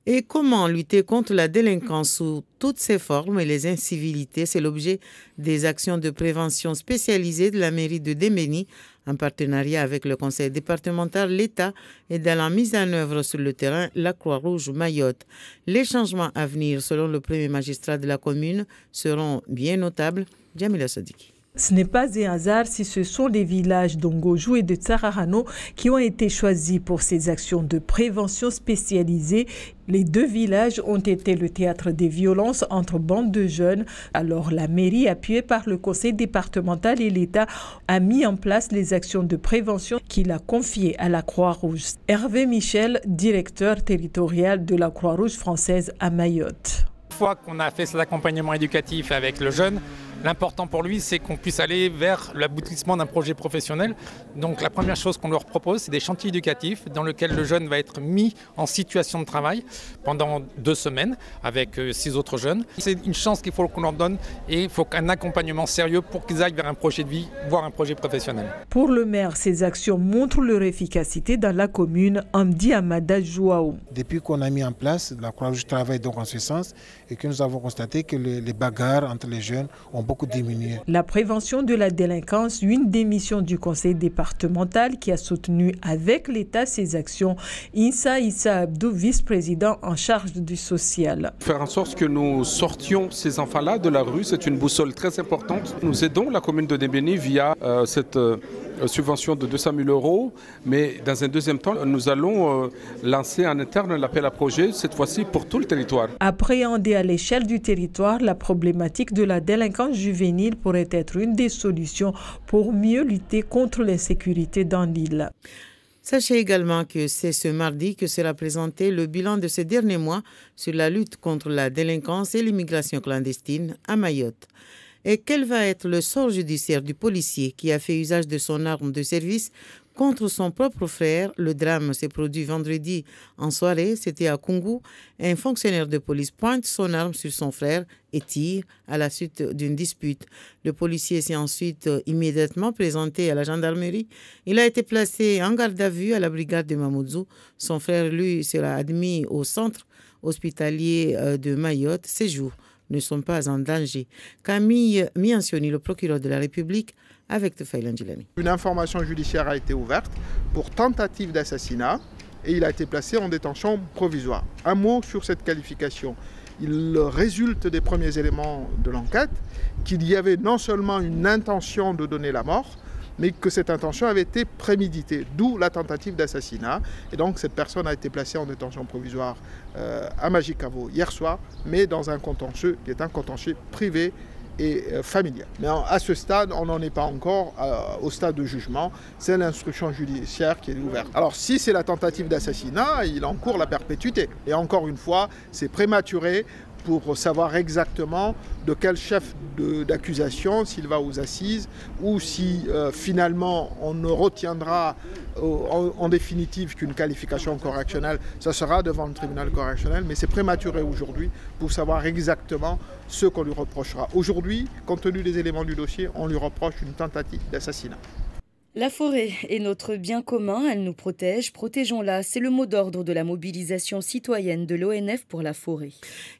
Speaker 2: Et comment lutter contre la délinquance sous toutes ses formes et les incivilités, c'est l'objet des actions de prévention spécialisées de la mairie de Dembéni, en partenariat avec le conseil départemental, l'État et dans la mise en œuvre sur le terrain, la Croix-Rouge Mayotte. Les changements à venir, selon le premier magistrat de la commune, seront bien notables. Jamila Sadiki.
Speaker 7: Ce n'est pas un hasard si ce sont les villages d'Ongojou et de Tsararano qui ont été choisis pour ces actions de prévention spécialisées. Les deux villages ont été le théâtre des violences entre bandes de jeunes. Alors la mairie, appuyée par le conseil départemental et l'État, a mis en place les actions de prévention qu'il a confiées à la Croix-Rouge. Hervé Michel, directeur territorial de la Croix-Rouge française à Mayotte.
Speaker 19: Une fois qu'on a fait cet accompagnement éducatif avec le jeune, l'important pour lui, c'est qu'on puisse aller vers l'aboutissement d'un projet professionnel. Donc la première chose qu'on leur propose, c'est des chantiers éducatifs dans lesquels le jeune va être mis en situation de travail pendant 2 semaines avec 6 autres jeunes. C'est une chance qu'il faut qu'on leur donne et il faut un accompagnement sérieux pour qu'ils aillent vers un projet de vie, voire un projet professionnel.
Speaker 7: Pour le maire, ces actions montrent leur efficacité dans la commune, Amdi Amada Jouaou.
Speaker 8: Depuis qu'on a mis en place, la Croix-Rouge travaille donc en ce sens et que nous avons constaté que les bagarres entre les jeunes ont beaucoup diminué.
Speaker 7: La prévention de la délinquance, une des missions du conseil départemental qui a soutenu avec l'État ces actions. Issa Abdou, vice-président en charge du social.
Speaker 9: Faire en sorte que nous sortions ces enfants-là de la rue, c'est une boussole très importante. Nous aidons la commune de Dembéni via cette subvention de 200 000 €, mais dans un deuxième temps, nous allons lancer en interne l'appel à projet, cette fois-ci pour tout le territoire.
Speaker 7: Appréhender à l'échelle du territoire la problématique de la délinquance juvénile pourrait être une des solutions pour mieux lutter contre l'insécurité dans l'île.
Speaker 2: Sachez également que c'est ce mardi que sera présenté le bilan de ces derniers mois sur la lutte contre la délinquance et l'immigration clandestine à Mayotte. Et quel va être le sort judiciaire du policier qui a fait usage de son arme de service contre son propre frère? Le drame s'est produit vendredi en soirée, c'était à Kungu. Un fonctionnaire de police pointe son arme sur son frère et tire à la suite d'une dispute. Le policier s'est ensuite immédiatement présenté à la gendarmerie. Il a été placé en garde à vue à la brigade de Mamoudzou. Son frère, lui, sera admis au centre hospitalier de Mayotte. Ses jours ne sont pas en danger. Camille Miancioni, le procureur de la République, avec Tufail Angilani.
Speaker 10: Une information judiciaire a été ouverte pour tentative d'assassinat et il a été placé en détention provisoire. Un mot sur cette qualification. Il résulte des premiers éléments de l'enquête qu'il y avait non seulement une intention de donner la mort, mais que cette intention avait été préméditée, d'où la tentative d'assassinat. Et donc cette personne a été placée en détention provisoire à Majicavo hier soir, mais dans un contentieux qui est un contentieux privé et familial. Mais à ce stade, on n'en est pas encore au stade de jugement. C'est l'instruction judiciaire qui est ouverte. Alors si c'est la tentative d'assassinat, il encourt la perpétuité. Et encore une fois, c'est prématuré pour savoir exactement de quel chef d'accusation, s'il va aux assises, ou si finalement on ne retiendra en définitive qu'une qualification correctionnelle, ça sera devant le tribunal correctionnel, mais c'est prématuré aujourd'hui pour savoir exactement ce qu'on lui reprochera. Aujourd'hui, compte tenu des éléments du dossier, on lui reproche une tentative d'assassinat.
Speaker 1: La forêt est notre bien commun, elle nous protège, protégeons-la. C'est le mot d'ordre de la mobilisation citoyenne de l'ONF pour la forêt.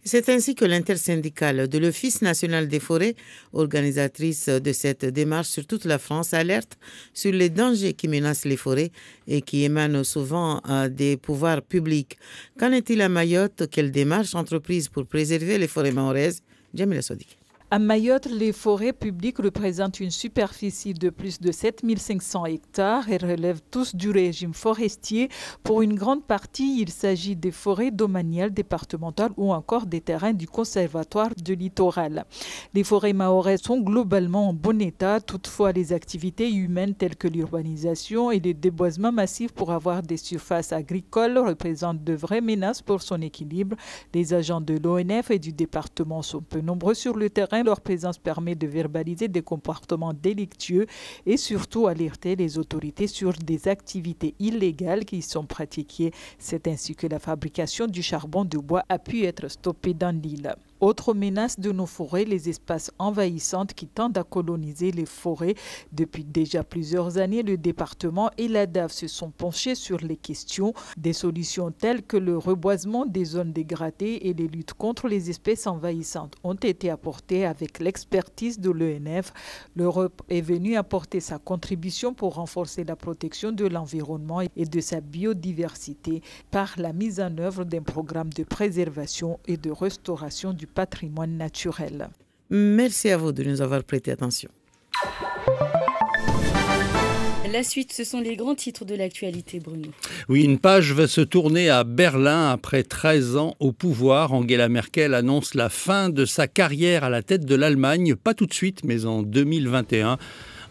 Speaker 2: C'est ainsi que l'intersyndicale de l'Office national des forêts, organisatrice de cette démarche sur toute la France, alerte sur les dangers qui menacent les forêts et qui émanent souvent des pouvoirs publics. Qu'en est-il à Mayotte? Quelle démarche entreprise pour préserver les forêts mahoraises? Jamila Sadiq.
Speaker 7: À Mayotte, les forêts publiques représentent une superficie de plus de 7500 hectares et relèvent tous du régime forestier. Pour une grande partie, il s'agit des forêts domaniales départementales ou encore des terrains du conservatoire du littoral. Les forêts mahoraises sont globalement en bon état. Toutefois, les activités humaines telles que l'urbanisation et le déboisement massif pour avoir des surfaces agricoles représentent de vraies menaces pour son équilibre. Les agents de l'ONF et du département sont peu nombreux sur le terrain. Leur présence permet de verbaliser des comportements délictueux et surtout alerter les autorités sur des activités illégales qui sont pratiquées. C'est ainsi que la fabrication du charbon de bois a pu être stoppée dans l'île. Autre menace de nos forêts, les espaces envahissants qui tendent à coloniser les forêts. Depuis déjà plusieurs années, le département et la DAF se sont penchés sur les questions. Des solutions telles que le reboisement des zones dégradées et les luttes contre les espèces envahissantes ont été apportées avec l'expertise de l'ONF. L'Europe est venue apporter sa contribution pour renforcer la protection de l'environnement et de sa biodiversité par la mise en œuvre d'un programme de préservation et de restauration du patrimoine naturel.
Speaker 2: Merci à vous de nous avoir prêté attention.
Speaker 1: La suite, ce sont les grands titres de l'actualité, Bruno.
Speaker 12: Oui, une page va se tourner à Berlin. Après 13 ans au pouvoir, Angela Merkel annonce la fin de sa carrière à la tête de l'Allemagne. Pas tout de suite, mais en 2021.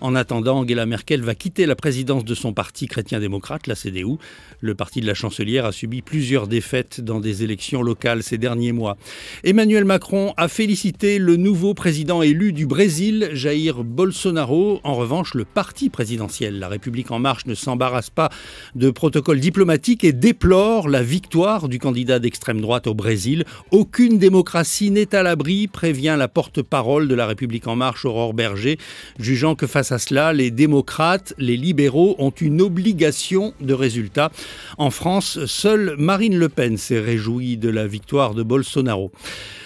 Speaker 12: En attendant, Angela Merkel va quitter la présidence de son parti chrétien-démocrate, la CDU. Le parti de la chancelière a subi plusieurs défaites dans des élections locales ces derniers mois. Emmanuel Macron a félicité le nouveau président élu du Brésil, Jair Bolsonaro. En revanche, le parti présidentiel, La République En Marche, ne s'embarrasse pas de protocole diplomatique et déplore la victoire du candidat d'extrême droite au Brésil. Aucune démocratie n'est à l'abri, prévient la porte-parole de La République En Marche, Aurore Berger, jugeant que face à cela, les démocrates, les libéraux ont une obligation de résultat. En France, seule Marine Le Pen s'est réjouie de la victoire de Bolsonaro.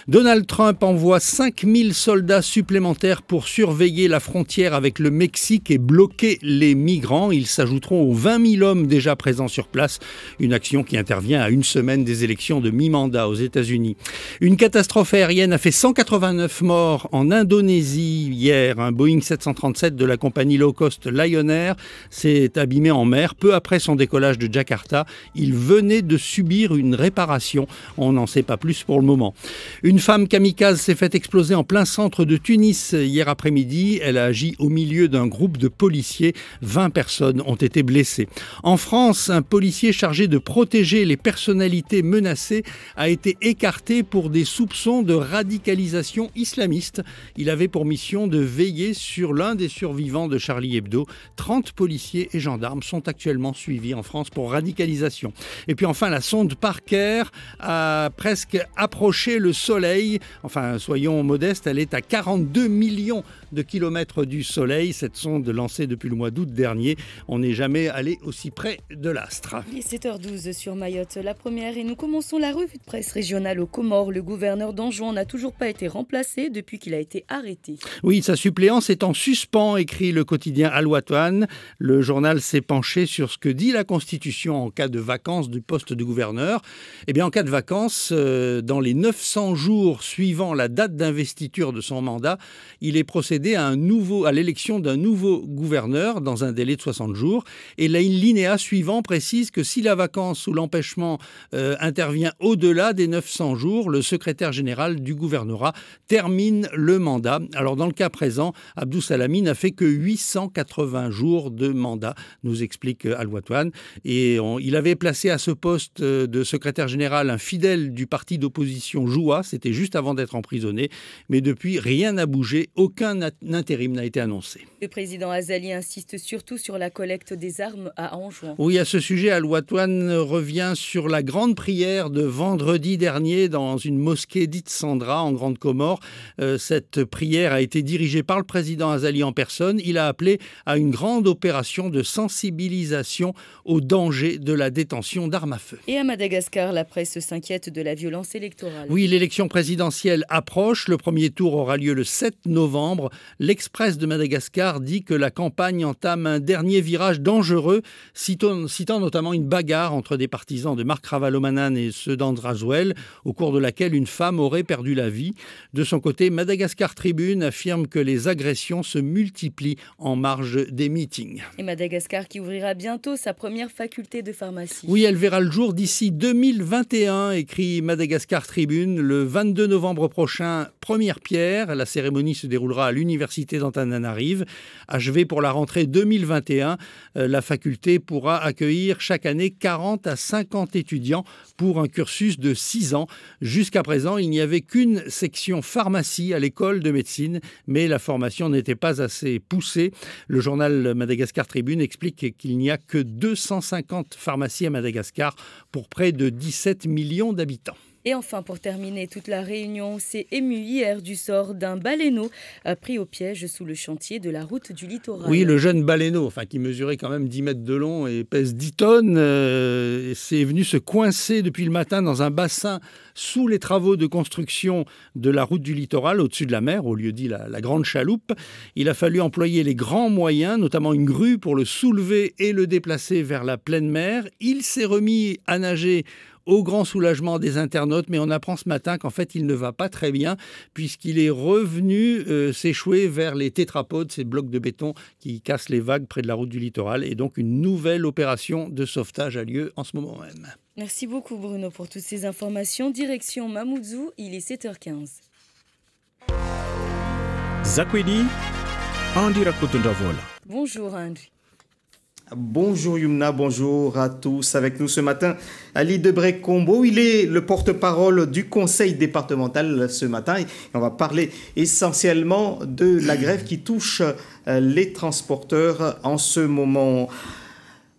Speaker 12: Donald Trump envoie 5000 soldats supplémentaires pour surveiller la frontière avec le Mexique et bloquer les migrants. Ils s'ajouteront aux 20 000 hommes déjà présents sur place. Une action qui intervient à une semaine des élections de mi-mandat aux États-Unis. Une catastrophe aérienne a fait 189 morts en Indonésie hier. Un Boeing 737 de la compagnie low-cost Lion Air s'est abîmé en mer peu après son décollage de Jakarta. Il venait de subir une réparation. On n'en sait pas plus pour le moment. Une femme kamikaze s'est fait exploser en plein centre de Tunis hier après-midi. Elle a agi au milieu d'un groupe de policiers. 20 personnes ont été blessées. En France, un policier chargé de protéger les personnalités menacées a été écarté pour des soupçons de radicalisation islamiste. Il avait pour mission de veiller sur l'un des survivants de Charlie Hebdo. 30 policiers et gendarmes sont actuellement suivis en France pour radicalisation. Et puis enfin, la sonde Parker a presque approché le Soleil. Enfin, soyons modestes, elle est à 42 millions de kilomètres du Soleil. Cette sonde lancée depuis le mois d'août dernier, on n'est jamais allé aussi près de l'astre.
Speaker 1: Il est 7h12 sur Mayotte, la première, et nous commençons la revue de presse régionale aux Comores. Le gouverneur d'Anjouan n'a toujours pas été remplacé depuis qu'il a été arrêté.
Speaker 12: Oui, sa suppléance est en suspens, écrit le quotidien Al Watan. Le journal s'est penché sur ce que dit la Constitution en cas de vacance du poste de gouverneur. Eh bien, en cas de vacance, dans les 900 jours suivant la date d'investiture de son mandat, il est procédé à l'élection d'un nouveau gouverneur dans un délai de 60 jours. Et l'alinéa suivant précise que si la vacance ou l'empêchement intervient au-delà des 900 jours, le secrétaire général du gouvernorat termine le mandat. Alors dans le cas présent, Abdou Salami n'a fait que 880 jours de mandat, nous explique Al-Watan. Et il avait placé à ce poste de secrétaire général un fidèle du parti d'opposition Joua, c'était juste avant d'être emprisonné, mais depuis rien n'a bougé, aucun intérim n'a été annoncé.
Speaker 1: Le président Azali insiste surtout sur la collecte des armes à Anjouan.
Speaker 12: Oui, à ce sujet, Al-Watan revient sur la grande prière de vendredi dernier dans une mosquée dite Sandra en Grande Comore. Cette prière a été dirigée par le président Azali en personne. Il a appelé à une grande opération de sensibilisation au danger de la détention d'armes à feu.
Speaker 1: Et à Madagascar, la presse s'inquiète de la violence électorale.
Speaker 12: Oui, l'élection présidentielle approche. Le premier tour aura lieu le 7 novembre. l'Express de Madagascar dit que la campagne entame un dernier virage dangereux, citant notamment une bagarre entre des partisans de Marc Ravalomanan et ceux d'Andrazuel, au cours de laquelle une femme aurait perdu la vie. De son côté, Madagascar Tribune affirme que les agressions se multiplient en marge des meetings.
Speaker 1: Et Madagascar qui ouvrira bientôt sa première faculté de pharmacie.
Speaker 12: Oui, elle verra le jour d'ici 2021, écrit Madagascar Tribune. Le 22 novembre prochain, première pierre. La cérémonie se déroulera à l'université d'Antananarive. Achevée pour la rentrée 2021, la faculté pourra accueillir chaque année 40 à 50 étudiants pour un cursus de 6 ans. Jusqu'à présent, il n'y avait qu'une section pharmacie à l'école de médecine, mais la formation n'était pas assez poussée. Le journal Madagascar Tribune explique qu'il n'y a que 250 pharmacies à Madagascar pour près de 17 millions d'habitants.
Speaker 1: Et enfin, pour terminer, toute la Réunion s'est émue hier du sort d'un baleineau pris au piège sous le chantier de la route du littoral.
Speaker 12: Oui, le jeune baleineau, qui mesurait quand même 10 mètres de long et pèse 10 tonnes, c'est venu se coincer depuis le matin dans un bassin sous les travaux de construction de la route du littoral, au-dessus de la mer, au lieu dit la grande chaloupe. Il a fallu employer les grands moyens, notamment une grue pour le soulever et le déplacer vers la pleine mer. Il s'est remis à nager au grand soulagement des internautes, mais on apprend ce matin qu'en fait, il ne va pas très bien puisqu'il est revenu s'échouer vers les tétrapodes, ces blocs de béton qui cassent les vagues près de la route du littoral. Et donc, une nouvelle opération de sauvetage a lieu en ce moment même.
Speaker 1: Merci beaucoup Bruno pour toutes ces informations. Direction Mamoudzou, il est 7h15.
Speaker 20: Zakwedi, Andy Rakotondavola.
Speaker 1: Bonjour Andy.
Speaker 21: Bonjour Yumna, bonjour à tous. Avec nous ce matin, Ali Debré-Combo. Il est le porte-parole du conseil départemental ce matin. Et on va parler essentiellement de la grève qui touche les transporteurs en ce moment.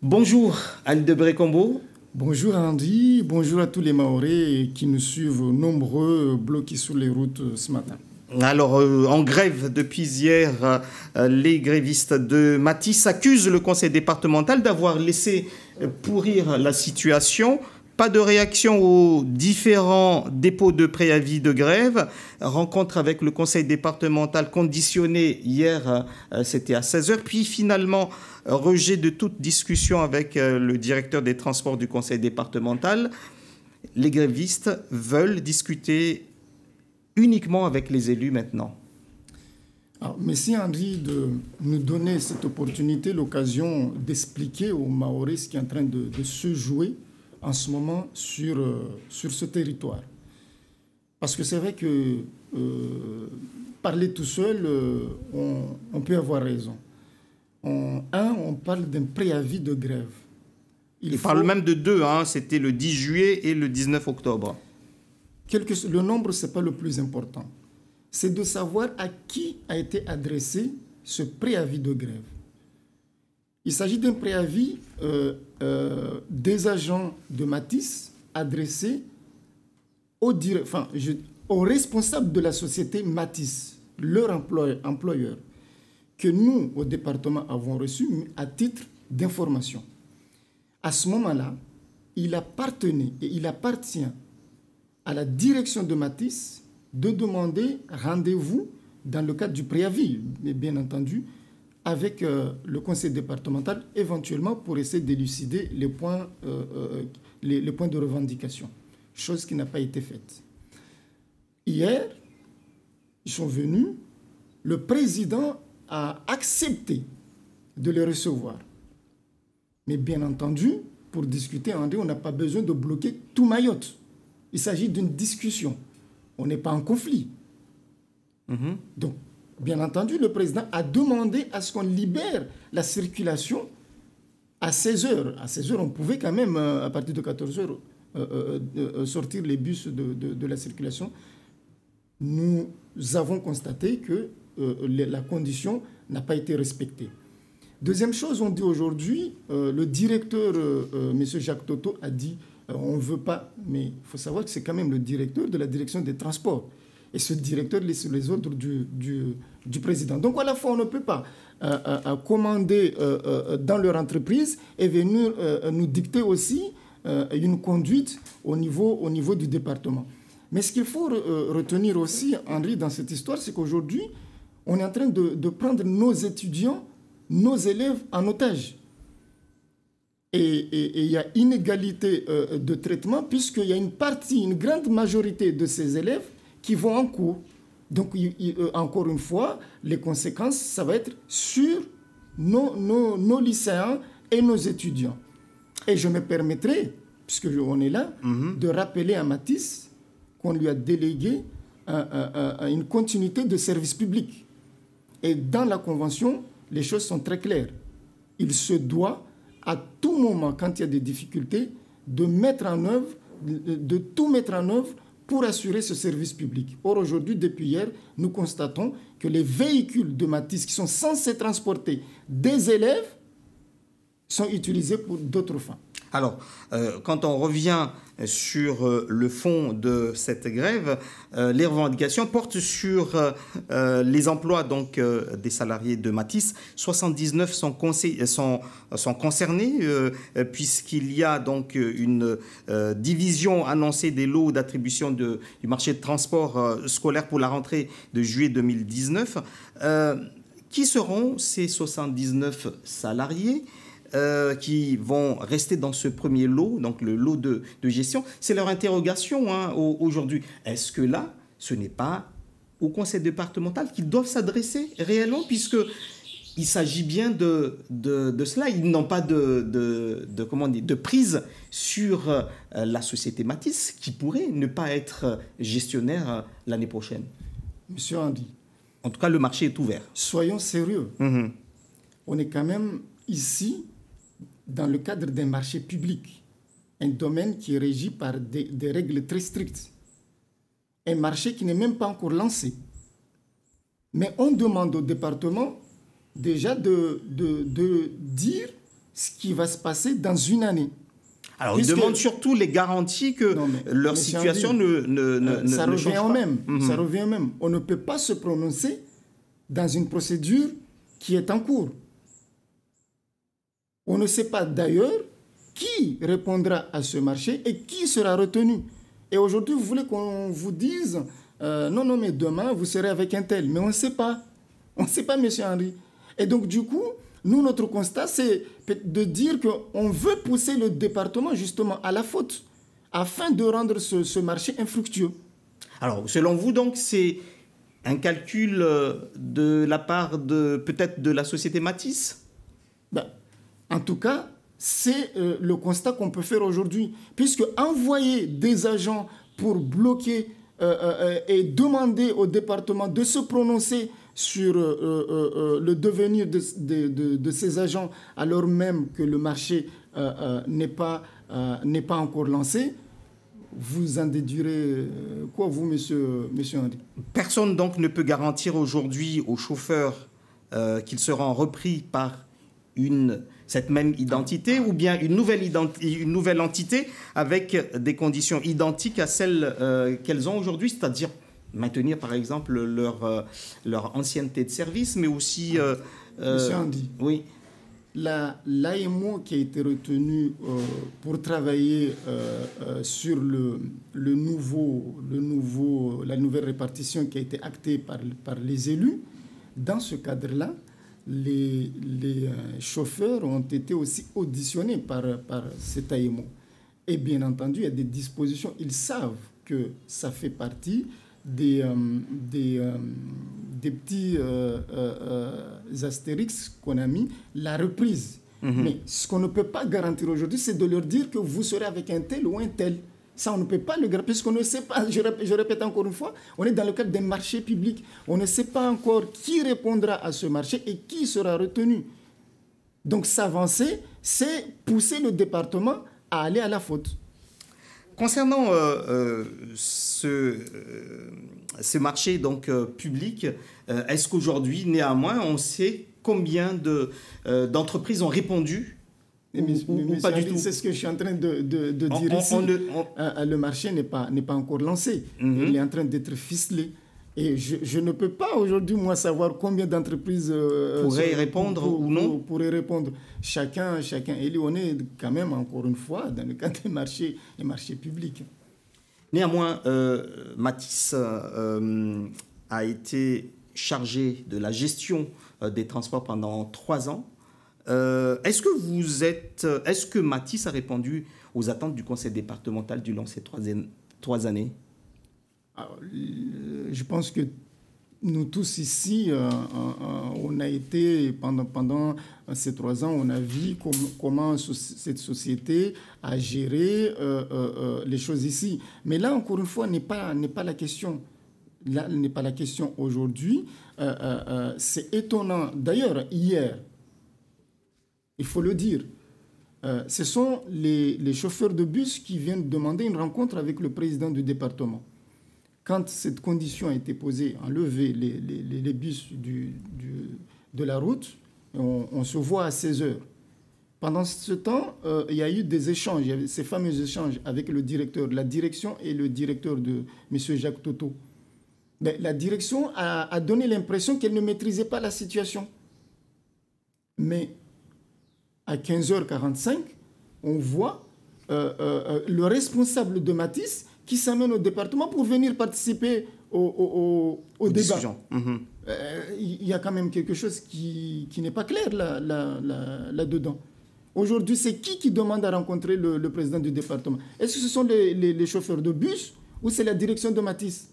Speaker 21: Bonjour Ali Debré-Combo.
Speaker 22: Bonjour Andy, bonjour à tous les Mahorais qui nous suivent nombreux bloqués sur les routes ce matin.
Speaker 21: Alors, en grève depuis hier, les grévistes de Matis accusent le conseil départemental d'avoir laissé pourrir la situation. Pas de réaction aux différents dépôts de préavis de grève. Rencontre avec le conseil départemental conditionnée hier, c'était à 16h. Puis finalement, rejet de toute discussion avec le directeur des transports du conseil départemental. Les grévistes veulent discuter uniquement avec les élus maintenant.
Speaker 22: Alors, merci Henri de nous donner cette opportunité, l'occasion d'expliquer aux Mahorais ce qui est en train de se jouer en ce moment sur ce territoire. Parce que c'est vrai que parler tout seul, on peut avoir raison. On parle d'un préavis de grève.
Speaker 21: Il parle même de deux, c'était le 10 juillet et le 19 octobre.
Speaker 22: Le nombre, ce n'est pas le plus important. C'est de savoir à qui a été adressé ce préavis de grève. Il s'agit d'un préavis des agents de Matis adressé aux responsables de la société Matis, leur employeur, que nous, au département, avons reçu à titre d'information. À ce moment-là, il appartenait et il appartient à la direction de Matis de demander rendez-vous dans le cadre du préavis, bien entendu, avec le conseil départemental, éventuellement pour essayer d'élucider les points de revendication, chose qui n'a pas été faite. Hier, ils sont venus, le président a accepté de les recevoir. Mais bien entendu, pour discuter, on n'a pas besoin de bloquer tout Mayotte. Il s'agit d'une discussion. On n'est pas en conflit. Donc, bien entendu, le président a demandé à ce qu'on libère la circulation à 16h. À 16h, on pouvait quand même, à partir de 14h, sortir les bus de la circulation. Nous avons constaté que la condition n'a pas été respectée. Deuxième chose, on dit aujourd'hui, le directeur, M. Jacques Toto, a dit on ne veut pas, mais il faut savoir que c'est quand même le directeur de la direction des transports. Et ce directeur est sur les ordres du président. Donc, à la fois, on ne peut pas commander dans leur entreprise et venir nous dicter aussi une conduite au niveau du département. Mais ce qu'il faut retenir aussi, Henri, dans cette histoire, c'est qu'aujourd'hui, on est en train de prendre nos étudiants, nos élèves en otage. Et il y a inégalité de traitement puisqu'il y a une grande majorité de ces élèves qui vont en cours. Donc, encore une fois, les conséquences, ça va être sur nos lycéens et nos étudiants. Et je me permettrai, puisque on est là, de rappeler à Matisse qu'on lui a délégué une continuité de service public. Et dans la Convention, les choses sont très claires. Il se doit, à tout moment, quand il y a des difficultés, de tout mettre en œuvre pour assurer ce service public. Or, aujourd'hui, depuis hier, nous constatons que les véhicules de Matisse qui sont censés transporter des élèves sont utilisés pour d'autres fins.
Speaker 21: Alors, quand on revient sur le fond de cette grève, les revendications portent sur les emplois donc, des salariés de Matisse. 79 sont concernés puisqu'il y a donc une division annoncée des lots d'attribution du marché de transport scolaire pour la rentrée de juillet 2019. Qui seront ces 79 salariés qui vont rester dans ce premier lot, donc le lot de gestion? C'est leur interrogation aujourd'hui. Est-ce que là, ce n'est pas au conseil départemental qu'ils doivent s'adresser réellement, puisqu'il s'agit bien de cela. Ils n'ont pas de prise sur la société Matisse, qui pourrait ne pas être gestionnaire l'année prochaine.
Speaker 22: Monsieur Andy.
Speaker 21: En tout cas, le marché est ouvert.
Speaker 22: Soyons sérieux. On est quand même ici dans le cadre d'un marché public, un domaine qui est régi par des règles très strictes, un marché qui n'est même pas encore lancé. Mais on demande au département déjà de dire ce qui va se passer dans une année.
Speaker 21: Alors, ils demandent surtout les garanties que leur situation
Speaker 22: ça
Speaker 21: ne
Speaker 22: revient
Speaker 21: change
Speaker 22: au
Speaker 21: pas.
Speaker 22: même. Ça revient au même. On ne peut pas se prononcer dans une procédure qui est en cours. On ne sait pas d'ailleurs qui répondra à ce marché et qui sera retenu. Et aujourd'hui, vous voulez qu'on vous dise non, mais demain, vous serez avec un tel. Mais on ne sait pas. On ne sait pas, monsieur Henry. Et donc, du coup, nous, notre constat, c'est de dire qu'on veut pousser le département justement à la faute afin de rendre ce marché infructueux.
Speaker 21: Alors, selon vous, donc, c'est un calcul de la part peut-être de la société Matisse?
Speaker 22: En tout cas, c'est le constat qu'on peut faire aujourd'hui. Puisque envoyer des agents pour bloquer et demander au département de se prononcer sur le devenir de ces agents, alors même que le marché n'est pas encore lancé, vous en déduirez quoi, vous, monsieur Henry?
Speaker 21: Personne donc ne peut garantir aujourd'hui aux chauffeurs qu'ils seront repris par cette même identité ou bien une nouvelle entité avec des conditions identiques à celles qu'elles ont aujourd'hui, c'est-à-dire maintenir par exemple leur ancienneté de service, mais aussi...
Speaker 22: Monsieur Andy,
Speaker 21: oui.
Speaker 22: L'AMO qui a été retenu pour travailler sur la nouvelle répartition qui a été actée par les élus, dans ce cadre-là, les chauffeurs ont été aussi auditionnés par cet AMO. Et bien entendu, il y a des dispositions. Ils savent que ça fait partie des petits astérix qu'on a mis, la reprise. Mais ce qu'on ne peut pas garantir aujourd'hui, c'est de leur dire que vous serez avec un tel ou un tel. Ça, on ne peut pas le garantir, puisqu'on ne sait pas, je répète encore une fois, on est dans le cadre d'un marché public. On ne sait pas encore qui répondra à ce marché et qui sera retenu. Donc, s'avancer, c'est pousser le département à aller à la faute.
Speaker 21: Concernant ce marché donc, public, est-ce qu'aujourd'hui, néanmoins, on sait combien d'entreprises ont répondu ou pas du tout?
Speaker 22: C'est ce que je suis en train de dire ici. Le marché n'est pas encore lancé. Il est en train d'être ficelé. Et je ne peux pas aujourd'hui, moi, savoir combien d'entreprises
Speaker 21: pourraient répondre ou non.
Speaker 22: Pourraient répondre. Chacun, on est quand même, encore une fois, dans le cadre des marchés publics.
Speaker 21: Néanmoins, Matisse a été chargé de la gestion des transports pendant 3 ans. Est-ce que Matisse a répondu aux attentes du conseil départemental durant ces 3 années?
Speaker 22: Alors, je pense que nous tous ici, on a été, pendant ces 3 ans, on a vu comment cette société a géré les choses ici. Mais là, encore une fois, n'est pas la question. Là, n'est pas la question aujourd'hui. C'est étonnant. D'ailleurs, hier, il faut le dire, ce sont les chauffeurs de bus qui viennent demander une rencontre avec le président du département. Quand cette condition a été posée, enlever les bus de la route, on se voit à 16 heures. Pendant ce temps, il y a eu des échanges, il y avait ces fameux échanges avec le directeur de la direction et le directeur de M. Jacques Toto. Mais la direction a donné l'impression qu'elle ne maîtrisait pas la situation. Mais à 15h45, on voit le responsable de Matisse qui s'amène au département pour venir participer au débat. Il y a quand même quelque chose qui n'est pas clair là-dedans. Aujourd'hui, c'est qui demande à rencontrer le président du département? Est-ce que ce sont les chauffeurs de bus ou c'est la direction de Matisse?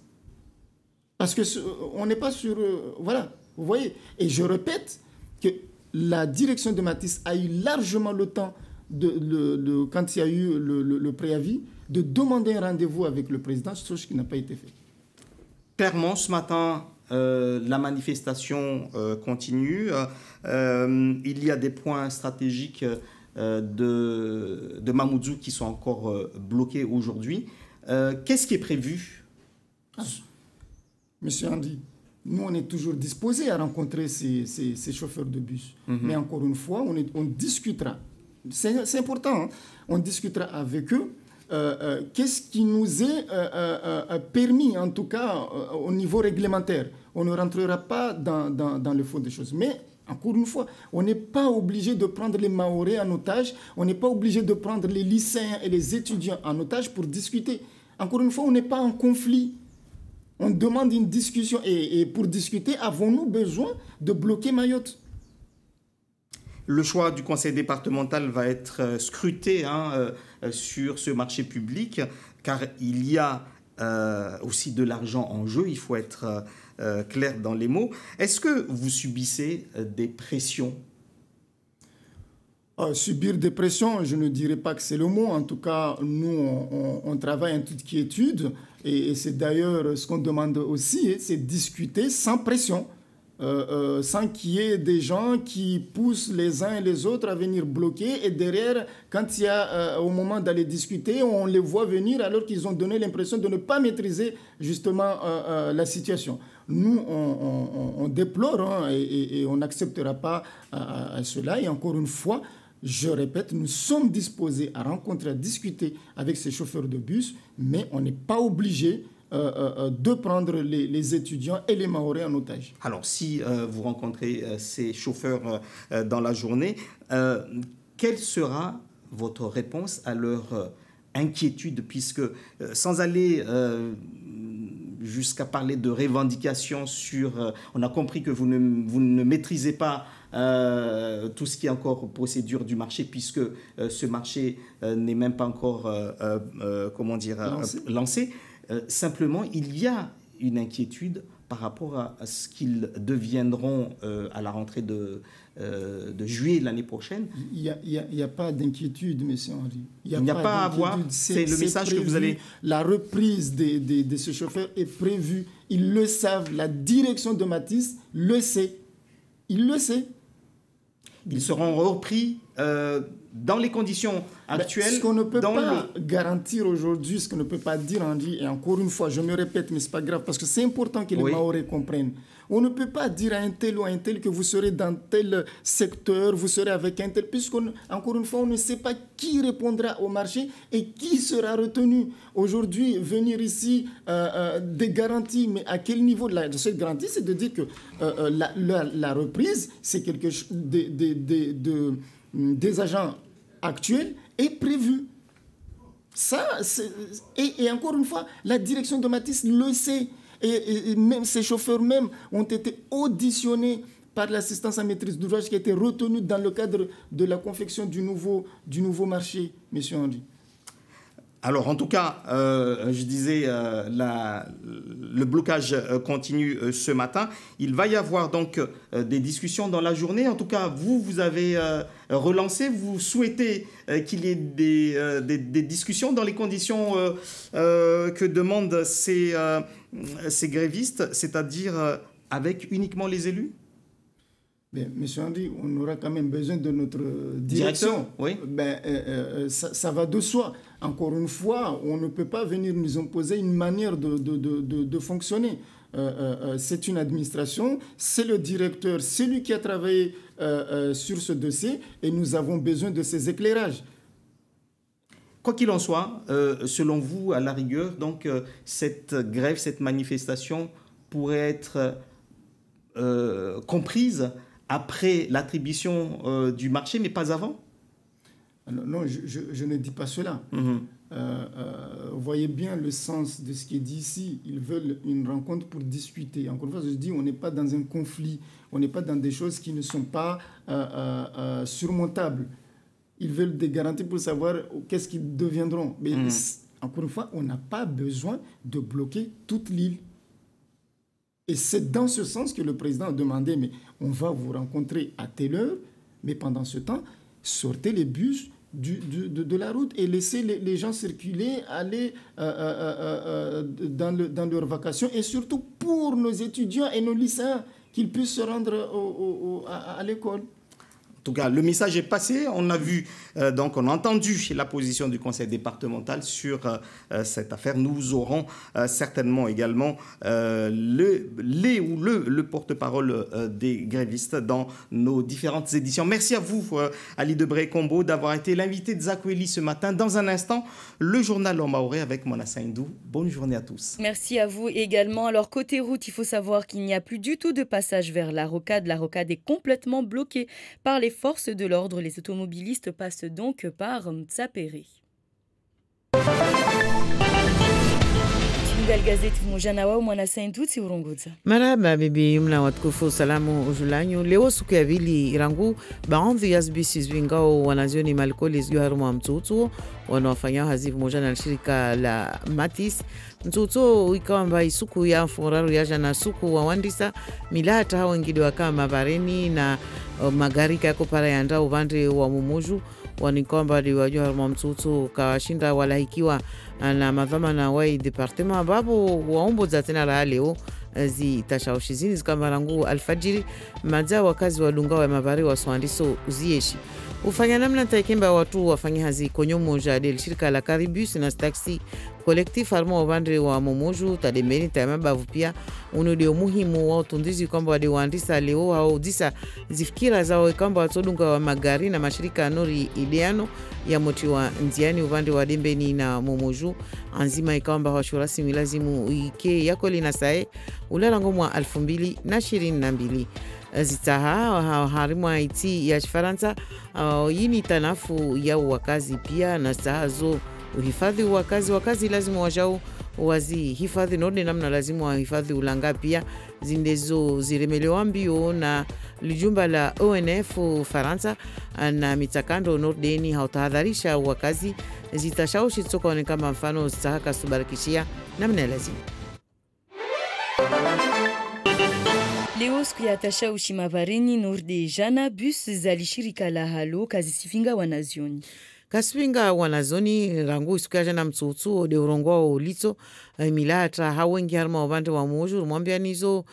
Speaker 22: Parce qu'on n'est pas sur... voilà, vous voyez. Et je répète que la direction de Matisse a eu largement le temps, quand il y a eu le préavis, de demander un rendez-vous avec le président, chose qui n'a pas été faite.
Speaker 21: Clairement, ce matin, la manifestation continue. Il y a des points stratégiques de Mamoudzou qui sont encore bloqués aujourd'hui. Qu'est-ce qui est prévu?
Speaker 22: Monsieur Andy, nous, on est toujours disposés à rencontrer ces chauffeurs de bus. Mais encore une fois, on discutera. C'est important, hein? On discutera avec eux. Qu'est-ce qui nous est permis, en tout cas au niveau réglementaire. On ne rentrera pas dans le fond des choses. Mais, encore une fois, on n'est pas obligé de prendre les Mahorais en otage. On n'est pas obligé de prendre les lycéens et les étudiants en otage pour discuter. Encore une fois, on n'est pas en conflit. On demande une discussion. Et pour discuter, avons-nous besoin de bloquer Mayotte?
Speaker 21: Le choix du conseil départemental va être scruté sur ce marché public, car il y a aussi de l'argent en jeu, il faut être clair dans les mots. Est-ce que vous subissez des pressions?
Speaker 22: Subir des pressions, je ne dirais pas que c'est le mot. En tout cas, nous, on travaille en toute quiétude. Et c'est d'ailleurs ce qu'on demande aussi, c'est discuter sans pression. Sans qu'il y ait des gens qui poussent les uns et les autres à venir bloquer. Et derrière, quand il y a au moment d'aller discuter, on les voit venir alors qu'ils ont donné l'impression de ne pas maîtriser justement la situation. Nous, on déplore et on n'acceptera pas cela. Et encore une fois, je répète, nous sommes disposés à rencontrer, à discuter avec ces chauffeurs de bus, mais on n'est pas obligé de prendre les étudiants et les Mahorais en otage.
Speaker 21: Alors, si vous rencontrez ces chauffeurs dans la journée, quelle sera votre réponse à leur inquiétude, puisque sans aller jusqu'à parler de revendications sur... on a compris que vous ne maîtrisez pas tout ce qui est encore procédure du marché, puisque ce marché n'est même pas encore lancé. Simplement, il y a une inquiétude par rapport à ce qu'ils deviendront à la rentrée de juillet l'année prochaine.
Speaker 22: Il n'y a pas d'inquiétude, M. Henry.
Speaker 21: Il n'y a pas à avoir. C'est le message que vous allez...
Speaker 22: La reprise de ce chauffeur est prévue. Ils le savent. La direction de Matisse le sait. Il le sait.
Speaker 21: Ils seront repris dans les conditions actuelles.
Speaker 22: Ce qu'on ne peut pas garantir aujourd'hui, ce qu'on ne peut pas dire, Andy, et encore une fois, je me répète, mais ce n'est pas grave, parce que c'est important que les Mahorais comprennent. On ne peut pas dire à un tel ou à un tel que vous serez dans tel secteur, vous serez avec un tel, puisqu'encore une fois, on ne sait pas qui répondra au marché et qui sera retenu. Aujourd'hui, venir ici, des garanties, mais à quel niveau de cette garantie, c'est de dire que la reprise, c'est quelque chose des agents actuels est prévu. Ça, et encore une fois, la direction de Matisse le sait. Et même ces chauffeurs même ont été auditionnés par l'assistance à maîtrise d'ouvrage qui a été retenue dans le cadre de la confection du nouveau marché, M. Henry.
Speaker 21: Alors, en tout cas, je disais, le blocage continue ce matin. Il va y avoir donc des discussions dans la journée. En tout cas, vous avez relancé, vous souhaitez qu'il y ait des discussions dans les conditions que demandent ces grévistes, c'est-à-dire avec uniquement les élus ?
Speaker 22: Ben, Monsieur Henry, on aura quand même besoin de notre direction.
Speaker 21: Oui.
Speaker 22: Ça va de soi. Encore une fois, on ne peut pas venir nous imposer une manière de fonctionner. C'est une administration, c'est le directeur, c'est lui qui a travaillé sur ce dossier et nous avons besoin de ces éclairages.
Speaker 21: Quoi qu'il en soit, selon vous, à la rigueur, donc, cette grève, cette manifestation pourrait être comprise après l'attribution du marché, mais pas avant ?
Speaker 22: Non, je ne dis pas cela. Vous voyez bien le sens de ce qui est dit ici. Ils veulent une rencontre pour discuter. Encore une fois, je dis, on n'est pas dans un conflit. On n'est pas dans des choses qui ne sont pas surmontables. Ils veulent des garanties pour savoir qu'est-ce qu'ils deviendront. Mais encore une fois, on n'a pas besoin de bloquer toute l'île. Et c'est dans ce sens que le président a demandé, mais on va vous rencontrer à telle heure, mais pendant ce temps, sortez les bus de la route et laissez les gens circuler, aller dans leurs vacations, et surtout pour nos étudiants et nos lycéens, qu'ils puissent se rendre à l'école.
Speaker 21: En tout cas, le message est passé. On a vu, donc on a entendu la position du conseil départemental sur cette affaire. Nous aurons certainement également le porte-parole des grévistes dans nos différentes éditions. Merci à vous, Ali Debré-Combo, d'avoir été l'invité de Zakweli ce matin. Dans un instant, le journal en maoré avec Mona Saindou. Bonne journée à tous.
Speaker 1: Merci à vous également. Alors, côté route, il faut savoir qu'il n'y a plus du tout de passage vers la rocade. La rocade est complètement bloquée par les forces de l'ordre. Les automobilistes passent donc par Mtsapere. Gazeti mujana wao mwana saintuti urongoza.
Speaker 2: Maraba bibi yumna watukufu salamu ujulanyu. Leo siku ya pili irangu baadhi ya SBC wingao wanazioni malikoli ziyo haruma mtutu wanaofanya hazifu mujana na shirika la Matis. Mtutu ikawa mba suku ya furaru ya jana suku wa wandisa milata hao ngidi waka mabareni na magari kako para yanda ubande wa mumuju wanikomba liwajua haruma mtutu kawashinda walahikiwa na madhamana wa departement babu waombo za tena la leo zitashaushizini zikamarangu alfajiri maza wakazi wa Lunga wa mabari wa Swandiso uzieshi ufanya namna taikemba watu wafanya hazi konyomo jadel shirika la Caribus na taxi collectif armo wabandre wa momoju tademeni tamabavu pia unudio muhimu wa utundizi kwamba wadiwandisa leo au disa zifikira zao kwamba watodunga wa magari na mashirika nori ideano ya moti wa nziani upande wa Dembeni na momoju anzima ikamba washurasi milazimu ike yako linasae ulalango mwa 2022 zitaha harimwa iti ya Faransa yini tanafu ya wakazi pia na sahazo uhifadhi wakazi lazima wajao wazi hifadhi node namna lazima wahifadhi ulanga pia zindezo ziremelewa mbio na lijumba la ONF Faransa na mitakando nordeni hautahadharisha wakazi zitashaushi tsoka one kama mfano zitahaka subarakishia namna lazima.
Speaker 1: Leo siku ya tashaushi mabarini norde jana bus zalishirika la halo kazi sifinga wanazioni.
Speaker 2: Kaswinga wanazoni rangu siku ya jana mtutu de urongo ulito milata hawengi harma wabande wa moju mwambia nizo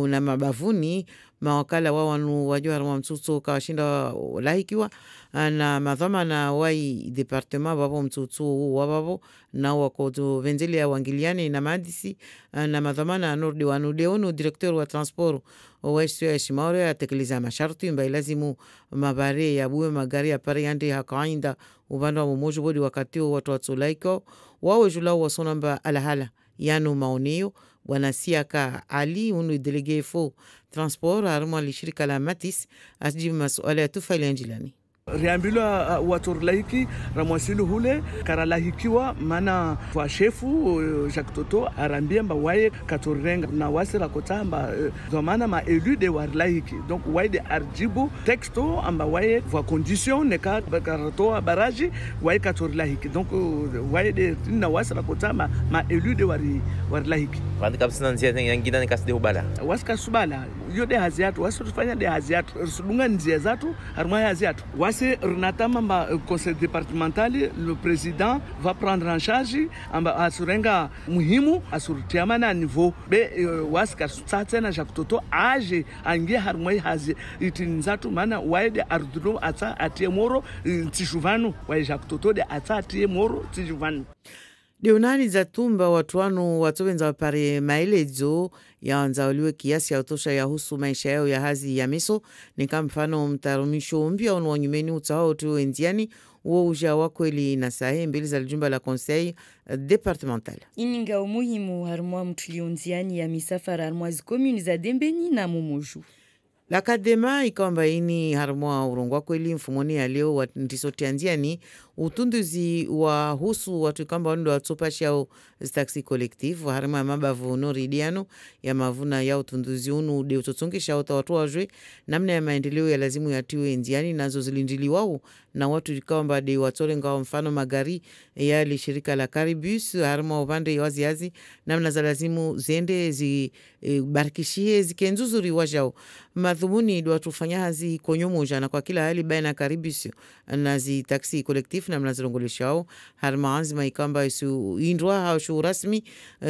Speaker 2: na mabavuni mawakala wa wanu wajua harma mtutu kawashinda lahikiwa na madhamana wai departement babo mtutu wababo na wakoto venzeli ya wangiliane na madisi na madhamana norde wanu leonu directeur wa transport waishtu ya shimaure ya tekeliza mashartu mba ilazimu mabare ya buwe magari ya pare yande hakainda ubanda wa mmoja bodi wakati watu watulaiko wawe julao wasonamba alahala yano maoneo bwana Siaka Ali unu delege fo transport haruma li shirika la Matis asjibu masuala ya tufaili anjilani.
Speaker 3: riambilo watorlaiki ramwasili hule karalahikiwa mana wa shefu Jacques Toto arambia mba waye katorenga na wasira kotamba domana ma élu de warlaiki donc waye de arjibu texto amba waye va condition ne ka karato baraji waye katorlaiki donc waye de na wasira kotamba ma élu de warlaiki
Speaker 11: wandi kabisa nzia nyingine nikaside ubala
Speaker 3: waska subala yo de haziatu wasifanya de haziatu sudunga nzia zatu harma haziatu wase renatama ma conseil départemental le président va prendre en charge amba asurenga muhimu asurutiamana niveau be waska tsatsena Jacques Toto age ange harma hazi itinzatu mana waide arduno ata atie moro tishuvanu waide Jacques Toto de ata atie moro tishuvanu
Speaker 2: Deunani za tumba watuanu watowenza wapare maelezo ya wanzauliwe kiasi ya utosha ya husu maisha yao ya hazi ya miso ni kama mfano mtarumisho mpya unuwanyumeni utahao tu enziani uo uja wakweli na sahe mbili za ljumba la conseil départemental.
Speaker 1: Ininga umuhimu harumwa mtulionziani ya misafara harumwa zikomuni za Dembeni na Momoju.
Speaker 2: La Kadema ikamba ini harumwa urongwa kweli mfumoni ya leo ndisotianziani utunduzi wa husu watu ikamba wando watopashi yao taxi collective harumwa mabavu noridiano ya mavuna ya utunduzi unu de utotongisha watu wajwe namna ya maendeleo ya lazimu ya tiwe enziani nazo zilindili wao na watu ikamba de watolenga mfano magari ya li shirika la Caribus harumwa upande waziazi namna za lazimu zende zibarikishie zikenzuzuri wajao madhumuni do watufanya hazi konyomoja na kwa kila hali baina Caribus na zi taxi collective na mnazirongoleshao harma anzima ikamba isu indwa hao shu rasmi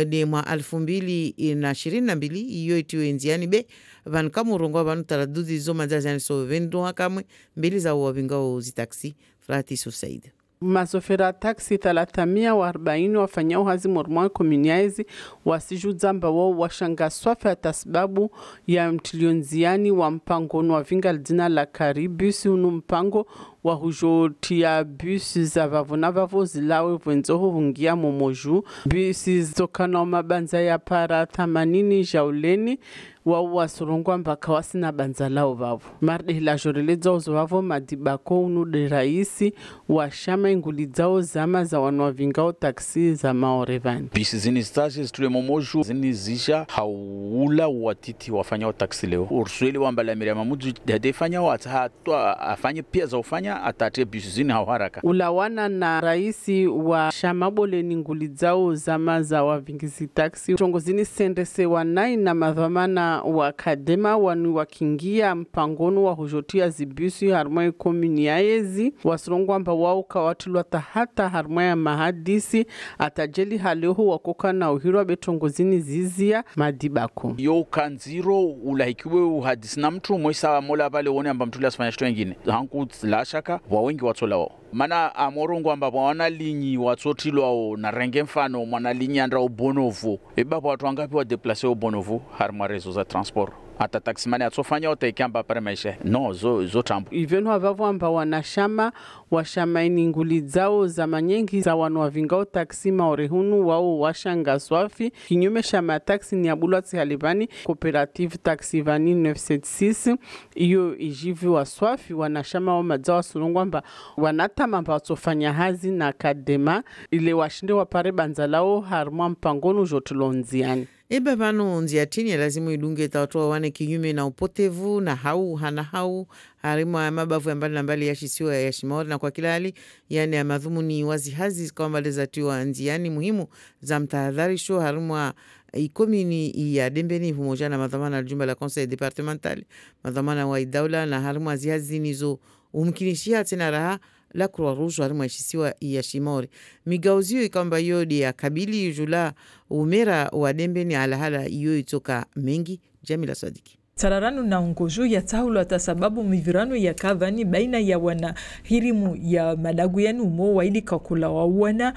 Speaker 2: de mwa 2022 iyo itiwe enziani be van kamurongwa vanu taraduzi zo mazazani so vendo hakamwe mbili za wabingao zi taxi Frati Susaid.
Speaker 5: Masofera taksi 340 wafanyao hazi mormwa komuniaizi wasijuzamba wao washanga swafi hata sababu ya mtilionziani wa mpango wa vinga jina la Caribus unu mpango wa hujotia bisi za vavuna vavo zilawe wenzoho hungia Momoju bisi zitokana mabanza ya para 80 jauleni wao wasurungwa mpaka wasina banza lao vavo marde la jorelezo uzo vavo madibako unu de raisi wa shama ingulizao zama za wanwa vingao taksi za maorevani
Speaker 6: bisi zini stages tule Momoju zini zisha haula watiti wafanya taksi leo ursueli wambala Miriam Mudu defanya watahatwa afanye pia za ufanya atate bisi zini haraka
Speaker 5: ulawana na raisi wa shamabole ningulizao zama za wavingizi taksi chongozini sendese wanai na madhamana wa Kadema wanu wakingia mpangonu wa hujotia zibisi harumai komuniaezi wasurungwa mba wao kawatilwa tahata harumai ya mahadisi atajeli haleho wakoka na uhirwa betongozini zizia madibako
Speaker 6: yo kanziro ulahikiwe uhadisi na mtu mwisha mola pale uone amba mtuli asifanya shito wengine hanku la shaka wa wengi watola wao mana amorongo amba wana linyi watsotilwa na renge mfano mwana linyi andra Obonovu eba watu wangapi wa deplacer Obonovu harma rezo za transport ata taximani atofanya otaikamba pare maisha no zo tambu
Speaker 5: ivenu havavo amba wanashama washamaini ngulizao za manyengi za wanu wavingao taksi maorehunu wao washanga swafi kinyume shama taksi ni abulwa tsihalivani cooperative taxi vani 976 iyo ijivi wa swafi wanashama wa madzao surungwa mba wanatama mba watofanya hazi na Kadema ile washinde wapare banzalao harumwa mpangonu jotulonziani
Speaker 2: Eba vanu nziatini ya lazimu idunge tawatoa wane kinyume na upotevu na hana hau harima mabavu ya mbali na mbali ya shisiwa ya shimaori na kwa kila hali yani ya madhumuni wazi hazi kwa mbali za tiwa nziani muhimu za mtahadharisho harima ikomini ya Dembeni humoja na madhamana jumba la conseil départemental madhamana wa idaula na harima zihazi nizo umkinishia tena raha la Croix Rouge harima ishisiwa ya Shimori. Migauzio ikamba yodi ya kabili jula umera wa Dembeni alahala iyo itoka mengi. Jamila Sadiki.
Speaker 7: Sararanu na ungoju ya tahulo ata sababu mivirano ya kavani baina ya wana hirimu ya madagu ya numo waili kakula wa wana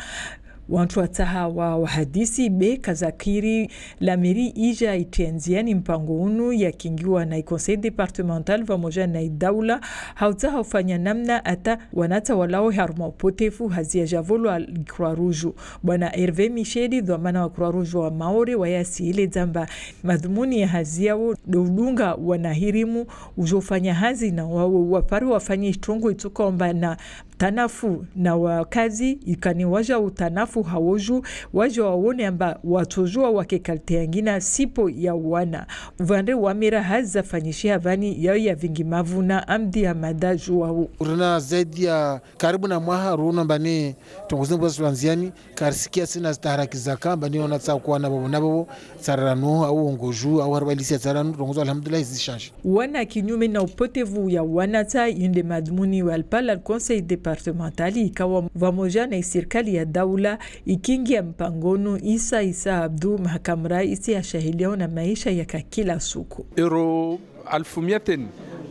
Speaker 7: wantu wataha wa hadisi be kazakiri la meri ija itenziani mpango unu ya kingiwa na conseil departemental pamoja na idaula hautaha ufanya namna ata wanata walao haruma upotefu hazia javolo al Croix Rouge. Bwana Hervé Micheli dhamana wa Croix Rouge wa Maore wayasi ile zamba madhumuni ya haziao dodunga wanahirimu ujofanya hazi na wapari wafanye itongo itukomba na tanafu na wakazi ikani waja utanafu hawoju waja waone amba watozua wakekalite yangina sipo ya wana vande wamira haza fanyishia vani yao ya vingi mavuna amdi ya madaju wao
Speaker 8: uruna zaidi ya karibu na mwaha runo mbani tongozini kwa sulanziani karisikia sina zitaraki zaka mbani onatsa kuwa na babo tsarano au ongoju au harbalisi tsarano tongozo alhamdulillah zishanshi
Speaker 7: wana kinyume na upotevu ya wanata yunde madmuni walpala conseil departementali ikawa vamoja na serikali ya daula ikingia mpangonu Isa Abdu mahakamra isi ya shahilia na maisha ya kila suku
Speaker 9: euro 1100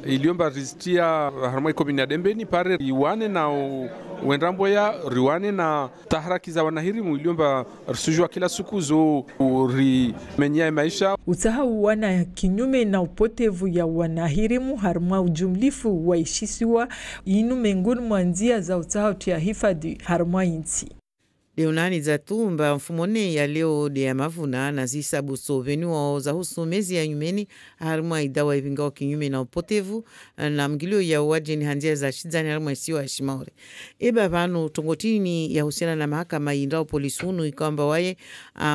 Speaker 9: iliomba rizistia harumai komini ya Dembeni pare iwane na wenrambo ya riwane na taharaki za wanahirimu iliomba risujua kila siku zo urimenyia maisha.
Speaker 7: Utaha wana kinyume na upotevu ya wanahirimu haruma ujumlifu waishisiwa inu mengoni mwanzia za utaha tia hifadhi haruma inti.
Speaker 2: Leonani za tumba mfumone ya leo de ya mavuna na zisabu sovenu wa za husu mezi ya nyumeni haruma idawa ibingao kinyume na upotevu na mgilio ya uwajeni hanzia za shizani haruma isiwa ya shimaure. Eba vanu tongotini ya husiana na mahakama indao polisunu ikamba wae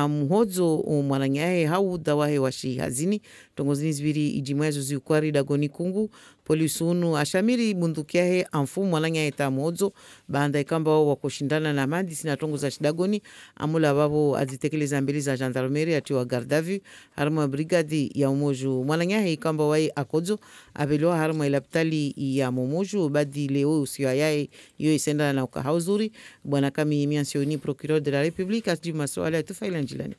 Speaker 2: mhodzo mwananyahe hau dawahe washi hazini tongozini zibiri ijimwezo ziukwari dagoni kungu polisunu ashamiri bundukiahe amfu mwananyahe ta mhodzo baanda ikamba wao wakoshindana na madisi na tongo za shidagoni amula babo azitekeleza mbili za gendarmerie atiwa gardavu haruma brigadi ya umoju mwananyahe ikamba wae akodzo abeliwa haruma ilapitali ya momoju badi leo usiwa yae iyo isenda na ukahauzuri bwana kami miansioni procureur de la république asiju maswala ya tufaila njilani.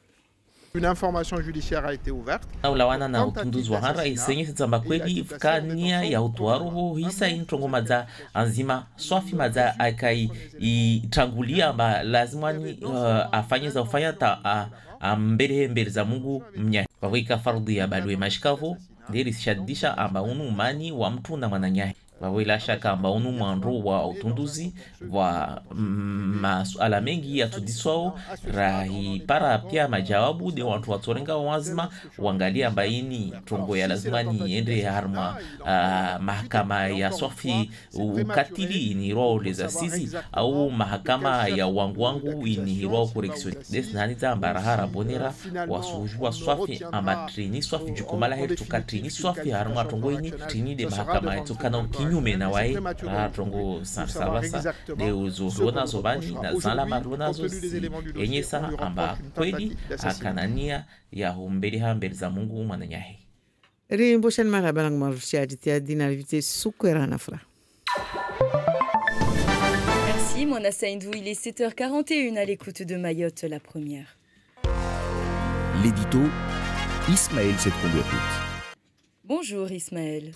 Speaker 10: Une information judiciaire a été ouverte.
Speaker 4: Ulawana na utunduzi wa hara isenye zamba kweli fukania ya utuwaruhu hisa introngo maza anzima swafi maza akai itrangulia amba lazimani afanye za ufanya ta mbele za Mungu mnya. Kwa wika fardhi ya balwe mashikavu diri shadisha amba unu mani wa mtu na mwananyahe. Wawela shaka amba unu mwandro wa utunduzi wa masuala mengi ya tudiswao rahi para pia majawabu de watu watorenga wazima wangalia mbaini trongo ya lazimani ende harma mahakama ya swafi ukatili iniro leza sisi au mahakama ya wangu iniro correction des naniza ambarahara bonera wasujua swafi amba trini swafi jukumala hetu tukatrini swafi harma trongo ini trini de mahakama etukana kinyume na wae tongo sabasa de uzuhona zobani na zala maruna zosi enyesa amba kweli akanania ya humbeli hambeli za Mungu mwananyahe
Speaker 2: rimbo shan malabalang marushia ditia dinalivite sukwera nafra.
Speaker 1: Merci Mona Saindou, il est 7h41 à l'écoute de Mayotte la première.
Speaker 14: L'édito Ismaël Sedkoundouakout.
Speaker 1: Bonjour Ismaël.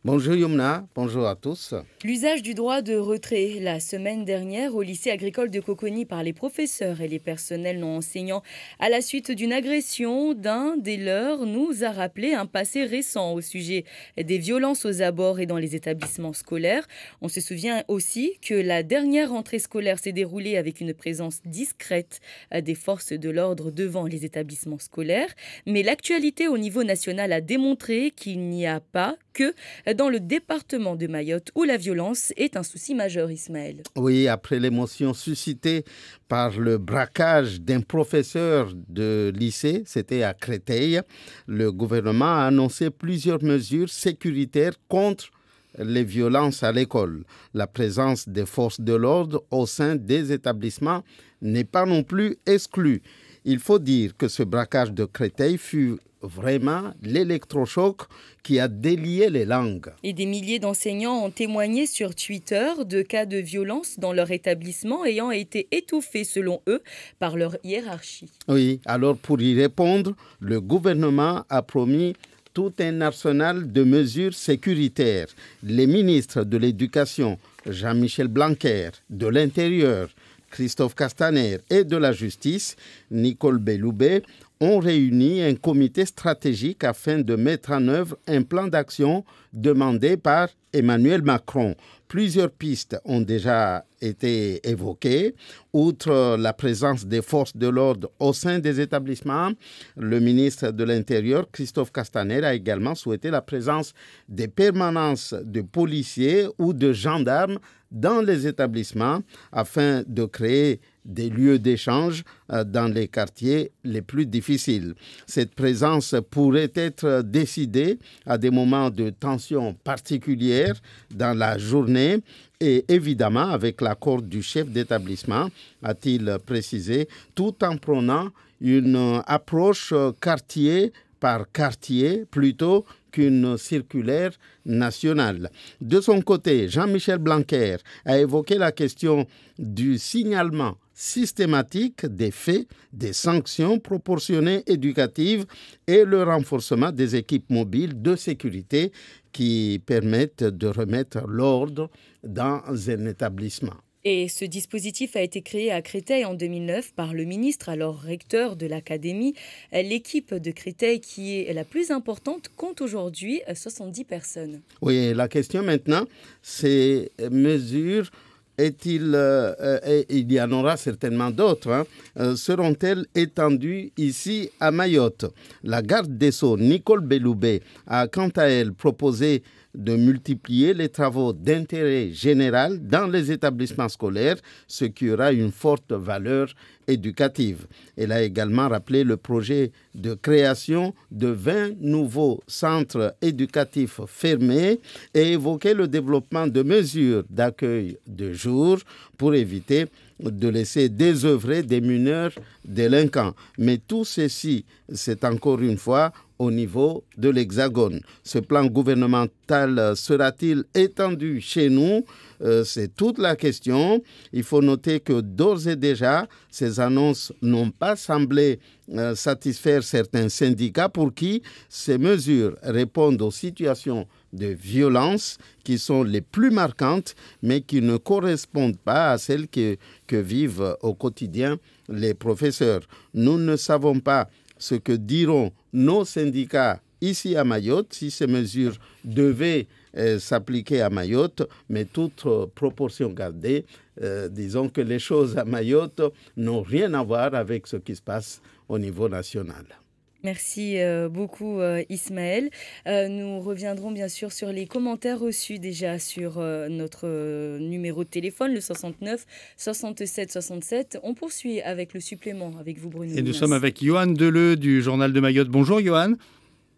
Speaker 15: Bonjour Yumna, bonjour à tous.
Speaker 1: L'usage du droit de retrait la semaine dernière au lycée agricole de Coconi par les professeurs et les personnels non enseignants à la suite d'une agression d'un des leurs nous a rappelé un passé récent au sujet des violences aux abords et dans les établissements scolaires. On se souvient aussi que la dernière rentrée scolaire s'est déroulée avec une présence discrète des forces de l'ordre devant les établissements scolaires. Mais l'actualité au niveau national a démontré qu'il n'y a pas que dans le département de Mayotte où la violence est un souci majeur, Ismaël.
Speaker 15: Oui, après l'émotion suscitée par le braquage d'un professeur de lycée, c'était à Créteil, le gouvernement a annoncé plusieurs mesures sécuritaires contre les violences à l'école. La présence des forces de l'ordre au sein des établissements n'est pas non plus exclue. Il faut dire que ce braquage de Créteil fut vraiment l'électrochoc qui a délié les langues.
Speaker 1: Et des milliers d'enseignants ont témoigné sur Twitter de cas de violence dans leur établissement ayant été étouffés selon eux par leur hiérarchie.
Speaker 15: Oui, alors pour y répondre, le gouvernement a promis tout un arsenal de mesures sécuritaires. Les ministres de l'Éducation, Jean-Michel Blanquer, de l'Intérieur, Christophe Castaner, et de la justice, Nicole Belloubet, ont réuni un comité stratégique afin de mettre en œuvre un plan d'action demandé par Emmanuel Macron. Plusieurs pistes ont déjà été évoquées. Outre la présence des forces de l'ordre au sein des établissements, le ministre de l'Intérieur, Christophe Castaner, a également souhaité la présence des permanences de policiers ou de gendarmes dans les établissements afin de créer des lieux d'échange dans les quartiers les plus difficiles. Cette présence pourrait être décidée à des moments de tension particulière dans la journée et évidemment avec l'accord du chef d'établissement, a-t-il précisé, tout en prônant une approche quartier par quartier plutôt qu'une circulaire nationale. De son côté, Jean-Michel Blanquer a évoqué la question du signalement systématique des faits, des sanctions proportionnées éducatives et le renforcement des équipes mobiles de sécurité qui permettent de remettre l'ordre dans un établissement.
Speaker 1: Et ce dispositif a été créé à Créteil en 2009 par le ministre, alors recteur de l'académie. L'équipe de Créteil, qui est la plus importante, compte aujourd'hui 70 personnes.
Speaker 15: Oui, la question maintenant, ces mesures, il y en aura certainement d'autres, seront-elles étendues ici à Mayotte? La garde des Sceaux, Nicole Belloubet, a quant à elle proposé de multiplier les travaux d'intérêt général dans les établissements scolaires, ce qui aura une forte valeur éducative. Elle a également rappelé le projet de création de 20 nouveaux centres éducatifs fermés et évoqué le développement de mesures d'accueil de jour pour éviter de laisser désœuvrer des mineurs délinquants. Mais tout ceci, c'est encore une fois au niveau de l'Hexagone. Ce plan gouvernemental sera-t-il étendu chez nous? C'est toute la question. Il faut noter que d'ores et déjà, ces annonces n'ont pas semblé satisfaire certains syndicats pour qui ces mesures répondent aux situations de violence qui sont les plus marquantes, mais qui ne correspondent pas à celles que vivent au quotidien les professeurs. Nous ne savons pas ce que diront nos syndicats ici à Mayotte si ces mesures devaient s'appliquer à Mayotte, mais toute proportion gardée, disons que les choses à Mayotte n'ont rien à voir avec ce qui se passe au niveau national.
Speaker 1: Merci beaucoup Ismaël. Nous reviendrons bien sûr sur les commentaires reçus déjà sur notre numéro de téléphone, le 69 67 67. On poursuit avec le supplément avec vous Bruno.
Speaker 12: Et nous sommes avec Johan Deleu du Journal de Mayotte. Bonjour Johan.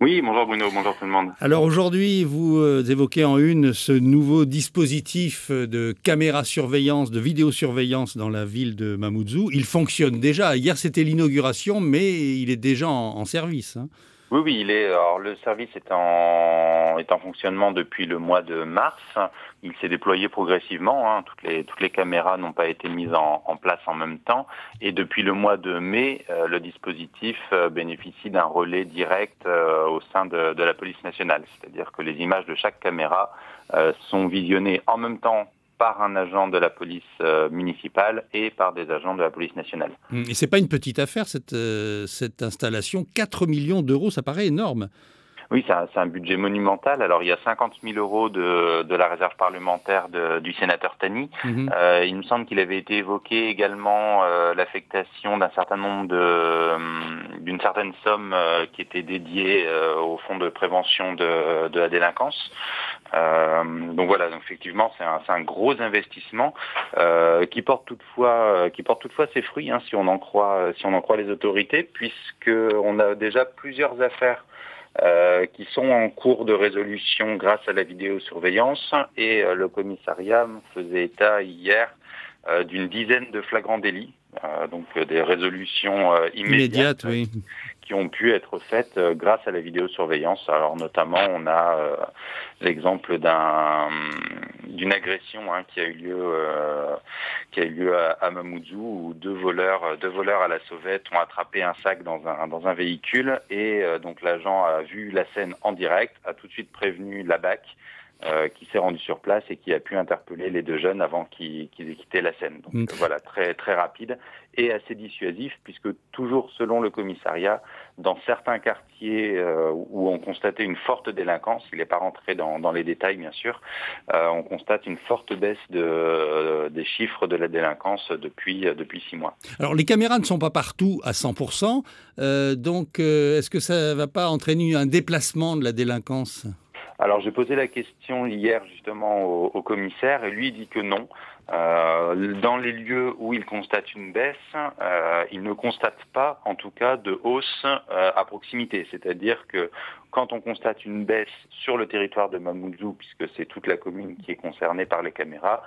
Speaker 13: Oui, bonjour Bruno, bonjour tout le monde.
Speaker 12: Alors aujourd'hui, vous évoquez en une ce nouveau dispositif de caméra-surveillance, de vidéosurveillance dans la ville de Mamoudzou. Il fonctionne déjà. Hier, c'était l'inauguration, mais il est déjà en service.
Speaker 13: Oui, le service est en fonctionnement depuis le mois de mars. Il s'est déployé progressivement. Toutes les caméras n'ont pas été mises en place en même temps. Et depuis le mois de mai, le dispositif bénéficie d'un relais direct au sein de la police nationale. C'est-à-dire que les images de chaque caméra sont visionnées en même temps par un agent de la police municipale et par des agents de la police nationale.
Speaker 12: Et c'est pas une petite affaire, cette installation. 4 millions d'euros, ça paraît énorme.
Speaker 13: Oui, c'est un budget monumental. Alors, il y a 50 000 euros de la réserve parlementaire du sénateur Tani. Il me semble qu'il avait été évoqué également l'affectation d'un certain nombre d'une certaine somme qui était dédiée au fonds de prévention de la délinquance. Donc voilà, donc effectivement, c'est un gros investissement qui porte toutefois ses fruits, si on en croit les autorités, puisque on a déjà plusieurs affaires qui sont en cours de résolution grâce à la vidéosurveillance, et le commissariat faisait état hier d'une dizaine de flagrants délits, donc des résolutions immédiates
Speaker 12: oui.
Speaker 13: qui ont pu être faites grâce à la vidéosurveillance. Alors notamment, on a l'exemple d'une agression qui a eu lieu à Mamoudzou, où deux voleurs à la sauvette ont attrapé un sac dans un véhicule, et donc l'agent a vu la scène en direct, a tout de suite prévenu la BAC, qui s'est rendu sur place et qui a pu interpeller les 2 jeunes avant qu'ils aient quitté la scène. Donc voilà, très, très rapide et assez dissuasif, puisque toujours selon le commissariat, dans certains quartiers où on constatait une forte délinquance, il n'est pas rentré dans les détails bien sûr, on constate une forte baisse des chiffres de la délinquance depuis 6 mois.
Speaker 12: Alors les caméras ne sont pas partout à 100%, donc est-ce que ça ne va pas entraîner un déplacement de la délinquance ?
Speaker 13: Alors j'ai posé la question hier justement au commissaire et lui il dit que non. Dans les lieux où il constate une baisse, il ne constate pas en tout cas de hausse à proximité. C'est-à-dire que quand on constate une baisse sur le territoire de Mamoudzou, puisque c'est toute la commune qui est concernée par les caméras,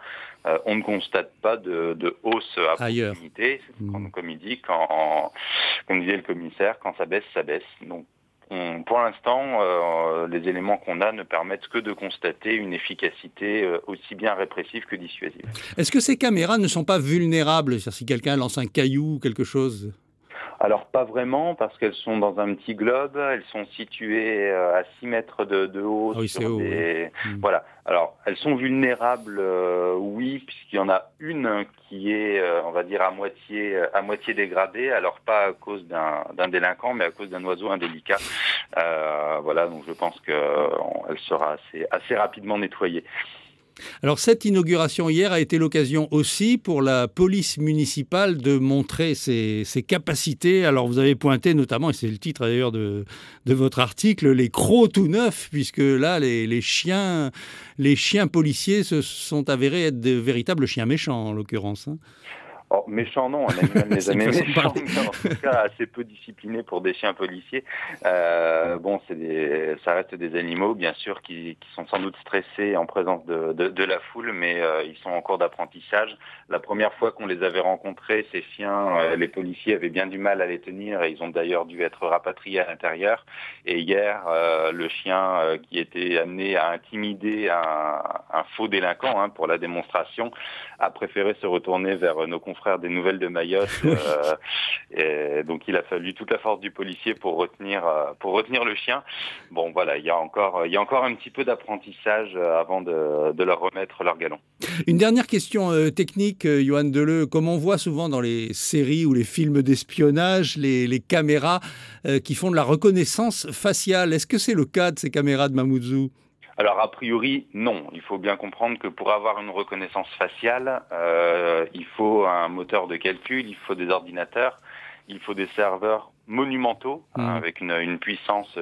Speaker 13: on ne constate pas de hausse à proximité. Comme il dit, comme disait le commissaire, quand ça baisse, ça baisse. Donc pour l'instant, les éléments qu'on a ne permettent que de constater une efficacité aussi bien répressive que dissuasive.
Speaker 12: Est-ce que ces caméras ne sont pas vulnérables ? C'est-à-dire si quelqu'un lance un caillou ou quelque chose ?
Speaker 13: Alors pas vraiment, parce qu'elles sont dans un petit globe, elles sont situées à 6 mètres de haut.
Speaker 12: Ah oui, c'est haut.
Speaker 13: Voilà. Alors elles sont vulnérables, oui, puisqu'il y en a une qui est, on va dire, à moitié dégradée. Alors pas à cause d'un délinquant, mais à cause d'un oiseau indélicat. Voilà, donc je pense qu'elle sera assez rapidement nettoyée.
Speaker 12: Alors cette inauguration hier a été l'occasion aussi pour la police municipale de montrer ses capacités. Alors vous avez pointé notamment, et c'est le titre d'ailleurs de votre article, les crocs tout neufs, puisque là les chiens policiers se sont avérés être de véritables chiens méchants en l'occurrence.
Speaker 13: Oh, méchant non, on a même les amis méchants, mais en tout cas assez peu disciplinés pour des chiens policiers. Bon, ça reste des animaux, bien sûr, qui sont sans doute stressés en présence de la foule, mais ils sont en cours d'apprentissage. La première fois qu'on les avait rencontrés, ces chiens, les policiers avaient bien du mal à les tenir et ils ont d'ailleurs dû être rapatriés à l'intérieur. Et hier, le chien qui était amené à intimider un faux délinquant pour la démonstration a préféré se retourner vers nos confrères des Nouvelles de Mayotte. Et donc il a fallu toute la force du policier pour retenir le chien. Bon voilà, il y a encore un petit peu d'apprentissage avant de leur remettre leur galon.
Speaker 12: Une dernière question technique, Yohann Deleu. Comme on voit souvent dans les séries ou les films d'espionnage, les caméras qui font de la reconnaissance faciale, est-ce que c'est le cas de ces caméras de Mamoudzou ?
Speaker 13: Alors a priori non, il faut bien comprendre que pour avoir une reconnaissance faciale, il faut un moteur de calcul, il faut des ordinateurs, il faut des serveurs monumentaux avec une puissance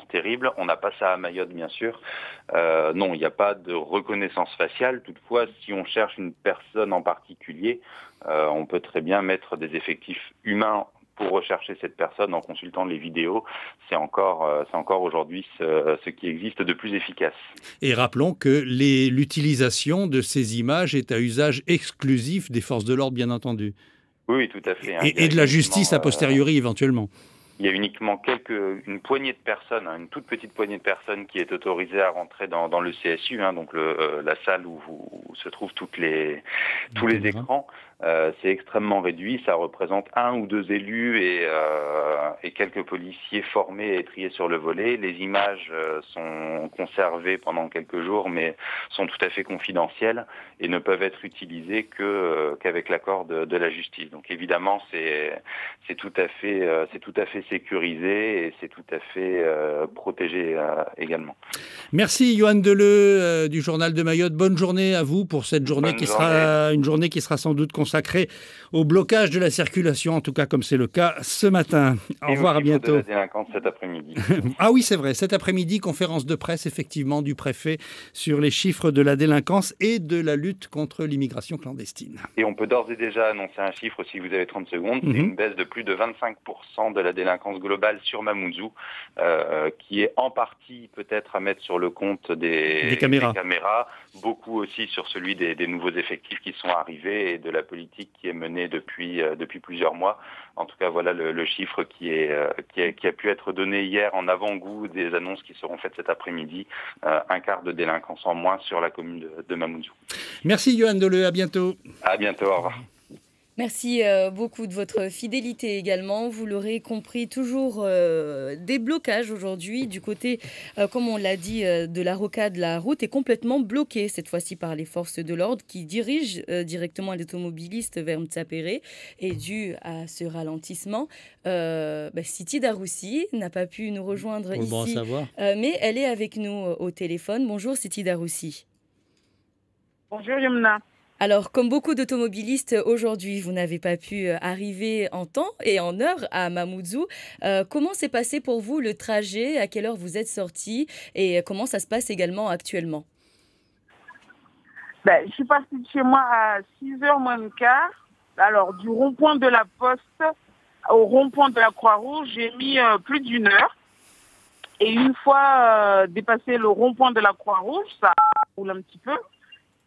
Speaker 13: terrible. On n'a pas ça à Mayotte bien sûr. Non, il n'y a pas de reconnaissance faciale. Toutefois, si on cherche une personne en particulier, on peut très bien mettre des effectifs humains pour rechercher cette personne en consultant les vidéos. C'est encore aujourd'hui ce qui existe de plus efficace.
Speaker 12: Et rappelons que l'utilisation de ces images est à usage exclusif des forces de l'ordre, bien entendu.
Speaker 13: Oui, tout à fait.
Speaker 12: Et de la justice a posteriori, éventuellement.
Speaker 13: Il y a uniquement une poignée de personnes, une toute petite poignée de personnes qui est autorisée à rentrer dans le CSU, donc la salle où se trouvent tous les écrans. C'est extrêmement réduit, ça représente 1 ou 2 élus et quelques policiers formés et triés sur le volet. Les images sont conservées pendant quelques jours, mais sont tout à fait confidentielles et ne peuvent être utilisées qu'avec l'accord de la justice. Donc évidemment, c'est tout à fait sécurisé et c'est tout à fait protégé également.
Speaker 12: Merci Yohann Deleu du Journal de Mayotte. Bonne journée à vous pour cette journée sera une journée qui sera sans doute consacrée au blocage de la circulation, en tout cas comme c'est le cas ce matin. Au revoir, à bientôt.
Speaker 13: De la délinquance cet après-midi.
Speaker 12: Ah oui, c'est vrai. Cet après-midi, conférence de presse effectivement du préfet sur les chiffres de la délinquance et de la lutte contre l'immigration clandestine.
Speaker 13: Et on peut d'ores et déjà annoncer un chiffre si vous avez 30 secondes. C'est une baisse de plus de 25% de la délinquance globale sur Mamoudzou, qui est en partie peut-être à mettre sur le compte des caméras, beaucoup aussi sur celui des nouveaux effectifs qui sont arrivés et de la politique qui est menée depuis plusieurs mois. En tout cas, voilà le chiffre qui a pu être donné hier en avant-goût des annonces qui seront faites cet après-midi. Un quart de délinquance en moins sur la commune de Mamoudzou.
Speaker 12: Merci Yohann Deleu, à bientôt.
Speaker 13: À bientôt, au revoir.
Speaker 1: Merci beaucoup de votre fidélité également. Vous l'aurez compris, toujours des blocages aujourd'hui du côté, comme on l'a dit, de la rocade. La route est complètement bloquée, cette fois-ci par les forces de l'ordre qui dirigent directement les automobilistes vers Mtsapéré. Et dû à ce ralentissement, Siti Daroussi n'a pas pu nous rejoindre ici, mais elle est avec nous au téléphone. Bonjour Siti Daroussi.
Speaker 16: Bonjour Yumna.
Speaker 1: Alors, comme beaucoup d'automobilistes aujourd'hui, vous n'avez pas pu arriver en temps et en heure à Mamoudzou. Comment s'est passé pour vous le trajet? À quelle heure vous êtes sorti? Et comment ça se passe également actuellement?
Speaker 16: Je suis partie de chez moi à 6h moins le quart. Alors, du rond-point de la Poste au rond-point de la Croix-Rouge, j'ai mis plus d'1 heure. Et une fois dépassé le rond-point de la Croix-Rouge, ça roule un petit peu.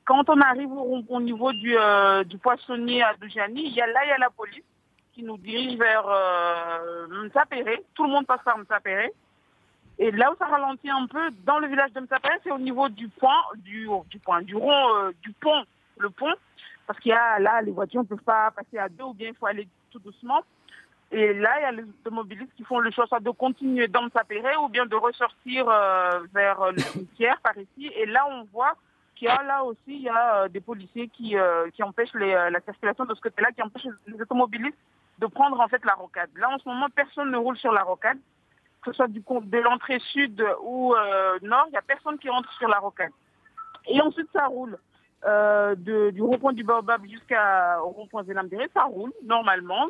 Speaker 16: Quand on arrive au niveau du poissonnier à Doujani, il y a la police qui nous dirige vers Mtsapéré. Tout le monde passe par Mtsapéré. Et là où ça ralentit un peu, dans le village de Mtsapéré, c'est au niveau du pont, le pont. Parce qu'il y a là, les voitures ne peuvent pas passer à 2 ou bien il faut aller tout doucement. Et là, il y a les automobilistes qui font le choix soit de continuer dans Mtsapéré ou bien de ressortir vers le cimetière par ici. Et là, on voit qu'il y a là aussi, il y a des policiers qui empêchent la circulation de ce côté-là, qui empêchent les automobilistes de prendre en fait la rocade. Là, en ce moment, personne ne roule sur la rocade, que ce soit de l'entrée sud ou nord, il n'y a personne qui rentre sur la rocade. Et ensuite, ça roule du rond-point du Baobab jusqu'au rond-point Zelamdéré, ça roule normalement.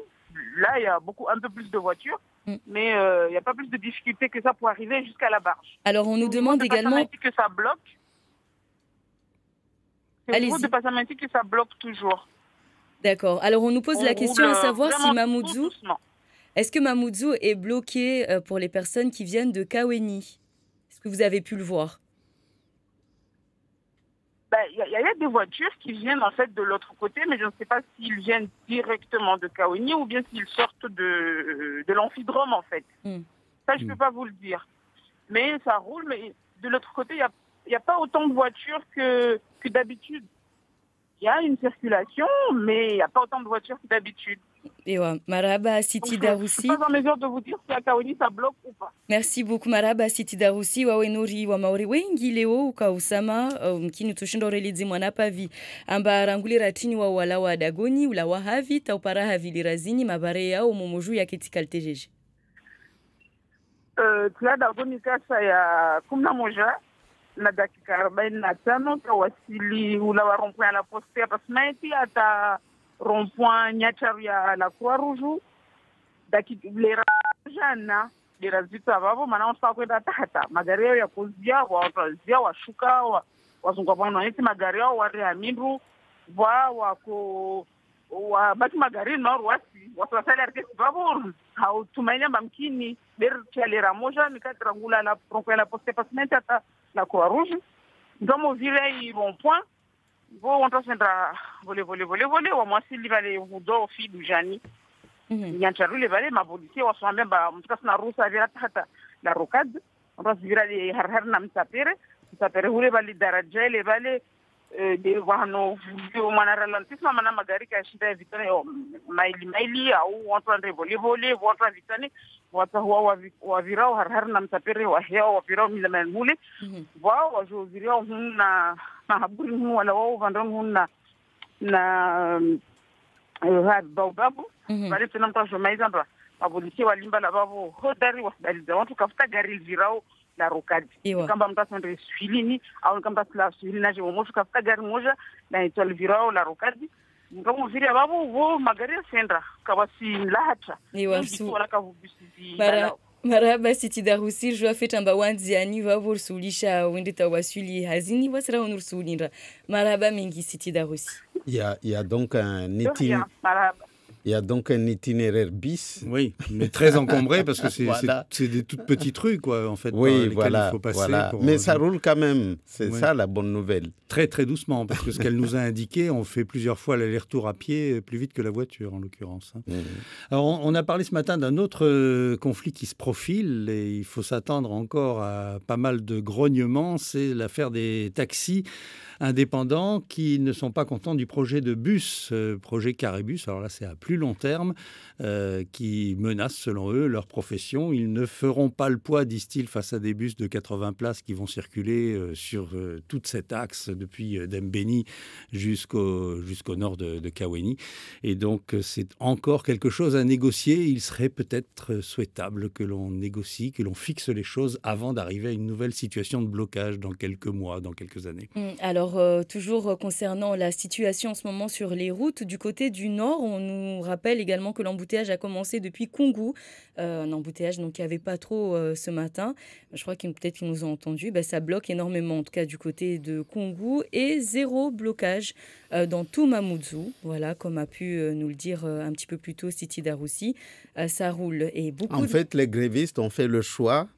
Speaker 16: Là, il y a un peu plus de voitures, mais il n'y a pas plus de difficultés que ça pour arriver jusqu'à la barge.
Speaker 1: Alors, on nous demande également
Speaker 16: que ça bloque. C'est au niveau de Passamenti que ça bloque toujours.
Speaker 1: D'accord. Alors, on nous pose la question à savoir si Mamoudzou... Est-ce que Mamoudzou est bloqué pour les personnes qui viennent de Kaweni? Est-ce que vous avez pu le voir?
Speaker 16: Il y a des voitures qui viennent en fait de l'autre côté, mais je ne sais pas s'ils viennent directement de Kaweni ou bien s'ils sortent de l'amphidrome en fait. Ça, je ne peux pas vous le dire. Mais ça roule, mais de l'autre côté, il n'y a pas autant de voitures que d'habitude. Il y a une circulation, mais il n'y a pas autant de voitures que d'habitude.
Speaker 1: Maraba Siti Daroussi.
Speaker 16: Je ne suis pas en mesure de vous dire si à Kaweni ça bloque ou pas.
Speaker 1: Merci beaucoup Maraba Siti Daroussi. Wawenori wa maori wengi leo ukausama mkini tushinda urelidzi mwana pavi amba ranguli ratini wa wala wa dagoni ula wa havi taupara havi lirazini mabare yao momoju ya ketikaltejeje.
Speaker 16: Tula dagoni kasa ya 11 na dakika 45 tawasili ula wa rond-point ya la Poste ya Passamenti hata rond-point Nyacharu ya la Croix-Rouge lera jana lera zito avavo maana wanataka kwenda hata magari yao ya kuzia wazia washuka wazungu bwana eti magari yao wari amindu wako wabaki magari nor wasasali arkesi vavo hautumaini mbamkini lera moja nikatrangula la rond-point la Poste Passamenti hata la Croix-Rouge ndomo vile rond-point vo wantasenda vole wa mwasili vale hudo fi Doujani Nyacharu le vale mapolisi waswambe mtukasina rusa vile hata la rocade wantasivira le har na Mtsapéré hule vale daraja le vale de wano mwana ralentisma mana magari ka shida vitane maili au watu andre vole watu vitane watu huwa wavirao har na Mtsapéré wa heo wavirao milima hule wao wajovirao huna haburi hu wala wao vandon hunna na baobabu bali tena mtasho maiza ndo mapolisi walimba la babo hodari wasdaliza watu kafuta gari virao la rocade kamba mtasho ndo swilini au kamba la swilina je moto kafuta gari moja na itwal virao la rocade ngamo vile babu wo magari sendra kabasi lahata wala kavubisi
Speaker 1: Maraba Siti Daroussi jua fetamba wanziani vavo sulisha wende tawasuli hazini wasira onursulinra. Maraba mingi Siti Daroussi.
Speaker 15: Il y a donc un itinéraire bis.
Speaker 12: Oui, mais très encombré parce que c'est des toutes petites rues, quoi, en fait,
Speaker 15: oui,
Speaker 12: par lesquelles il faut passer.
Speaker 15: Voilà. Mais ça roule quand même, c'est ça la bonne nouvelle.
Speaker 12: Très, très doucement, parce que ce qu'elle nous a indiqué, on fait plusieurs fois l'aller-retour à pied, plus vite que la voiture, en l'occurrence. Alors, on a parlé ce matin d'un autre conflit qui se profile, et il faut s'attendre encore à pas mal de grognements, c'est l'affaire des taxis indépendants qui ne sont pas contents du projet de bus, projet Carrébus. Alors là, c'est à plus long terme, qui menace, selon eux, leur profession. Ils ne feront pas le poids, disent-ils, face à des bus de 80 places qui vont circuler sur tout cet axe depuis Dembéni jusqu'au nord de Kaweni. Et donc, c'est encore quelque chose à négocier. Il serait peut-être souhaitable que l'on négocie, que l'on fixe les choses avant d'arriver à une nouvelle situation de blocage dans quelques mois, dans quelques années.
Speaker 1: Alors, toujours concernant la situation en ce moment sur les routes, du côté du nord, on nous rappelle également que l'embouteillage a commencé depuis Koungou. Un embouteillage donc, qui n'avait pas trop ce matin. Je crois peut-être qu'ils nous ont entendus. Ça bloque énormément, en tout cas du côté de Koungou. Et 0 blocage dans tout Mamoudzou. Voilà, comme a pu nous le dire un petit peu plus tôt Siti Daroussi. Ça roule. Et
Speaker 15: en fait, les grévistes ont fait le choix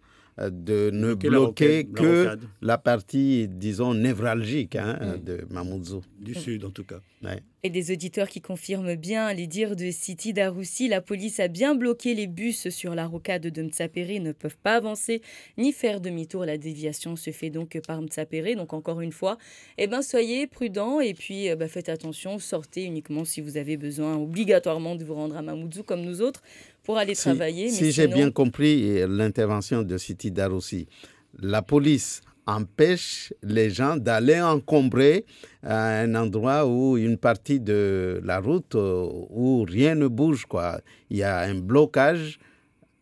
Speaker 15: de ne bloquer que la partie, disons, névralgique de Mamoudzou.
Speaker 12: Du sud, en tout cas.
Speaker 15: Ouais.
Speaker 1: Et des auditeurs qui confirment bien les dires de Siti Daroussi. La police a bien bloqué les bus sur la rocade de Mtsapéré. Ils ne peuvent pas avancer ni faire demi-tour. La déviation se fait donc par Mtsapéré. Donc encore une fois, soyez prudents et puis faites attention. Sortez uniquement si vous avez besoin obligatoirement de vous rendre à Mamoudzou comme nous autres pour aller travailler.
Speaker 15: Si j'ai bien compris l'intervention de Siti Daroussi, la police empêche les gens d'aller encombrer un endroit où une partie de la route où rien ne bouge, quoi. Il y a un blocage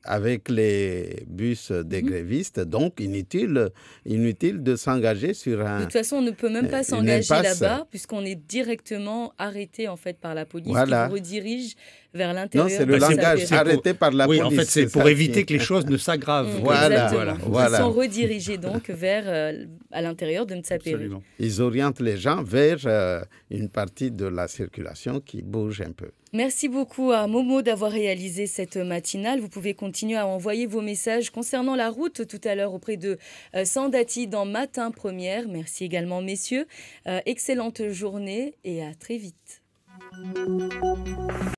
Speaker 15: avec les bus des grévistes, donc inutile de s'engager sur un...
Speaker 1: De toute façon, on ne peut même pas s'engager là-bas puisqu'on est directement arrêté en fait par la police qui vous redirige vers l'intérieur.
Speaker 15: Non, c'est le langage arrêté par la police.
Speaker 12: En fait, c'est pour éviter que les choses ne s'aggravent.
Speaker 15: Voilà.
Speaker 1: Ils sont redirigés donc vers à l'intérieur de Mtsapéré.
Speaker 15: Ils orientent les gens vers une partie de la circulation qui bouge un peu.
Speaker 1: Merci beaucoup à Momo d'avoir réalisé cette matinale. Vous pouvez continuer à envoyer vos messages concernant la route tout à l'heure auprès de Sandati dans Matin Première. Merci également, messieurs. Excellente journée et à très vite.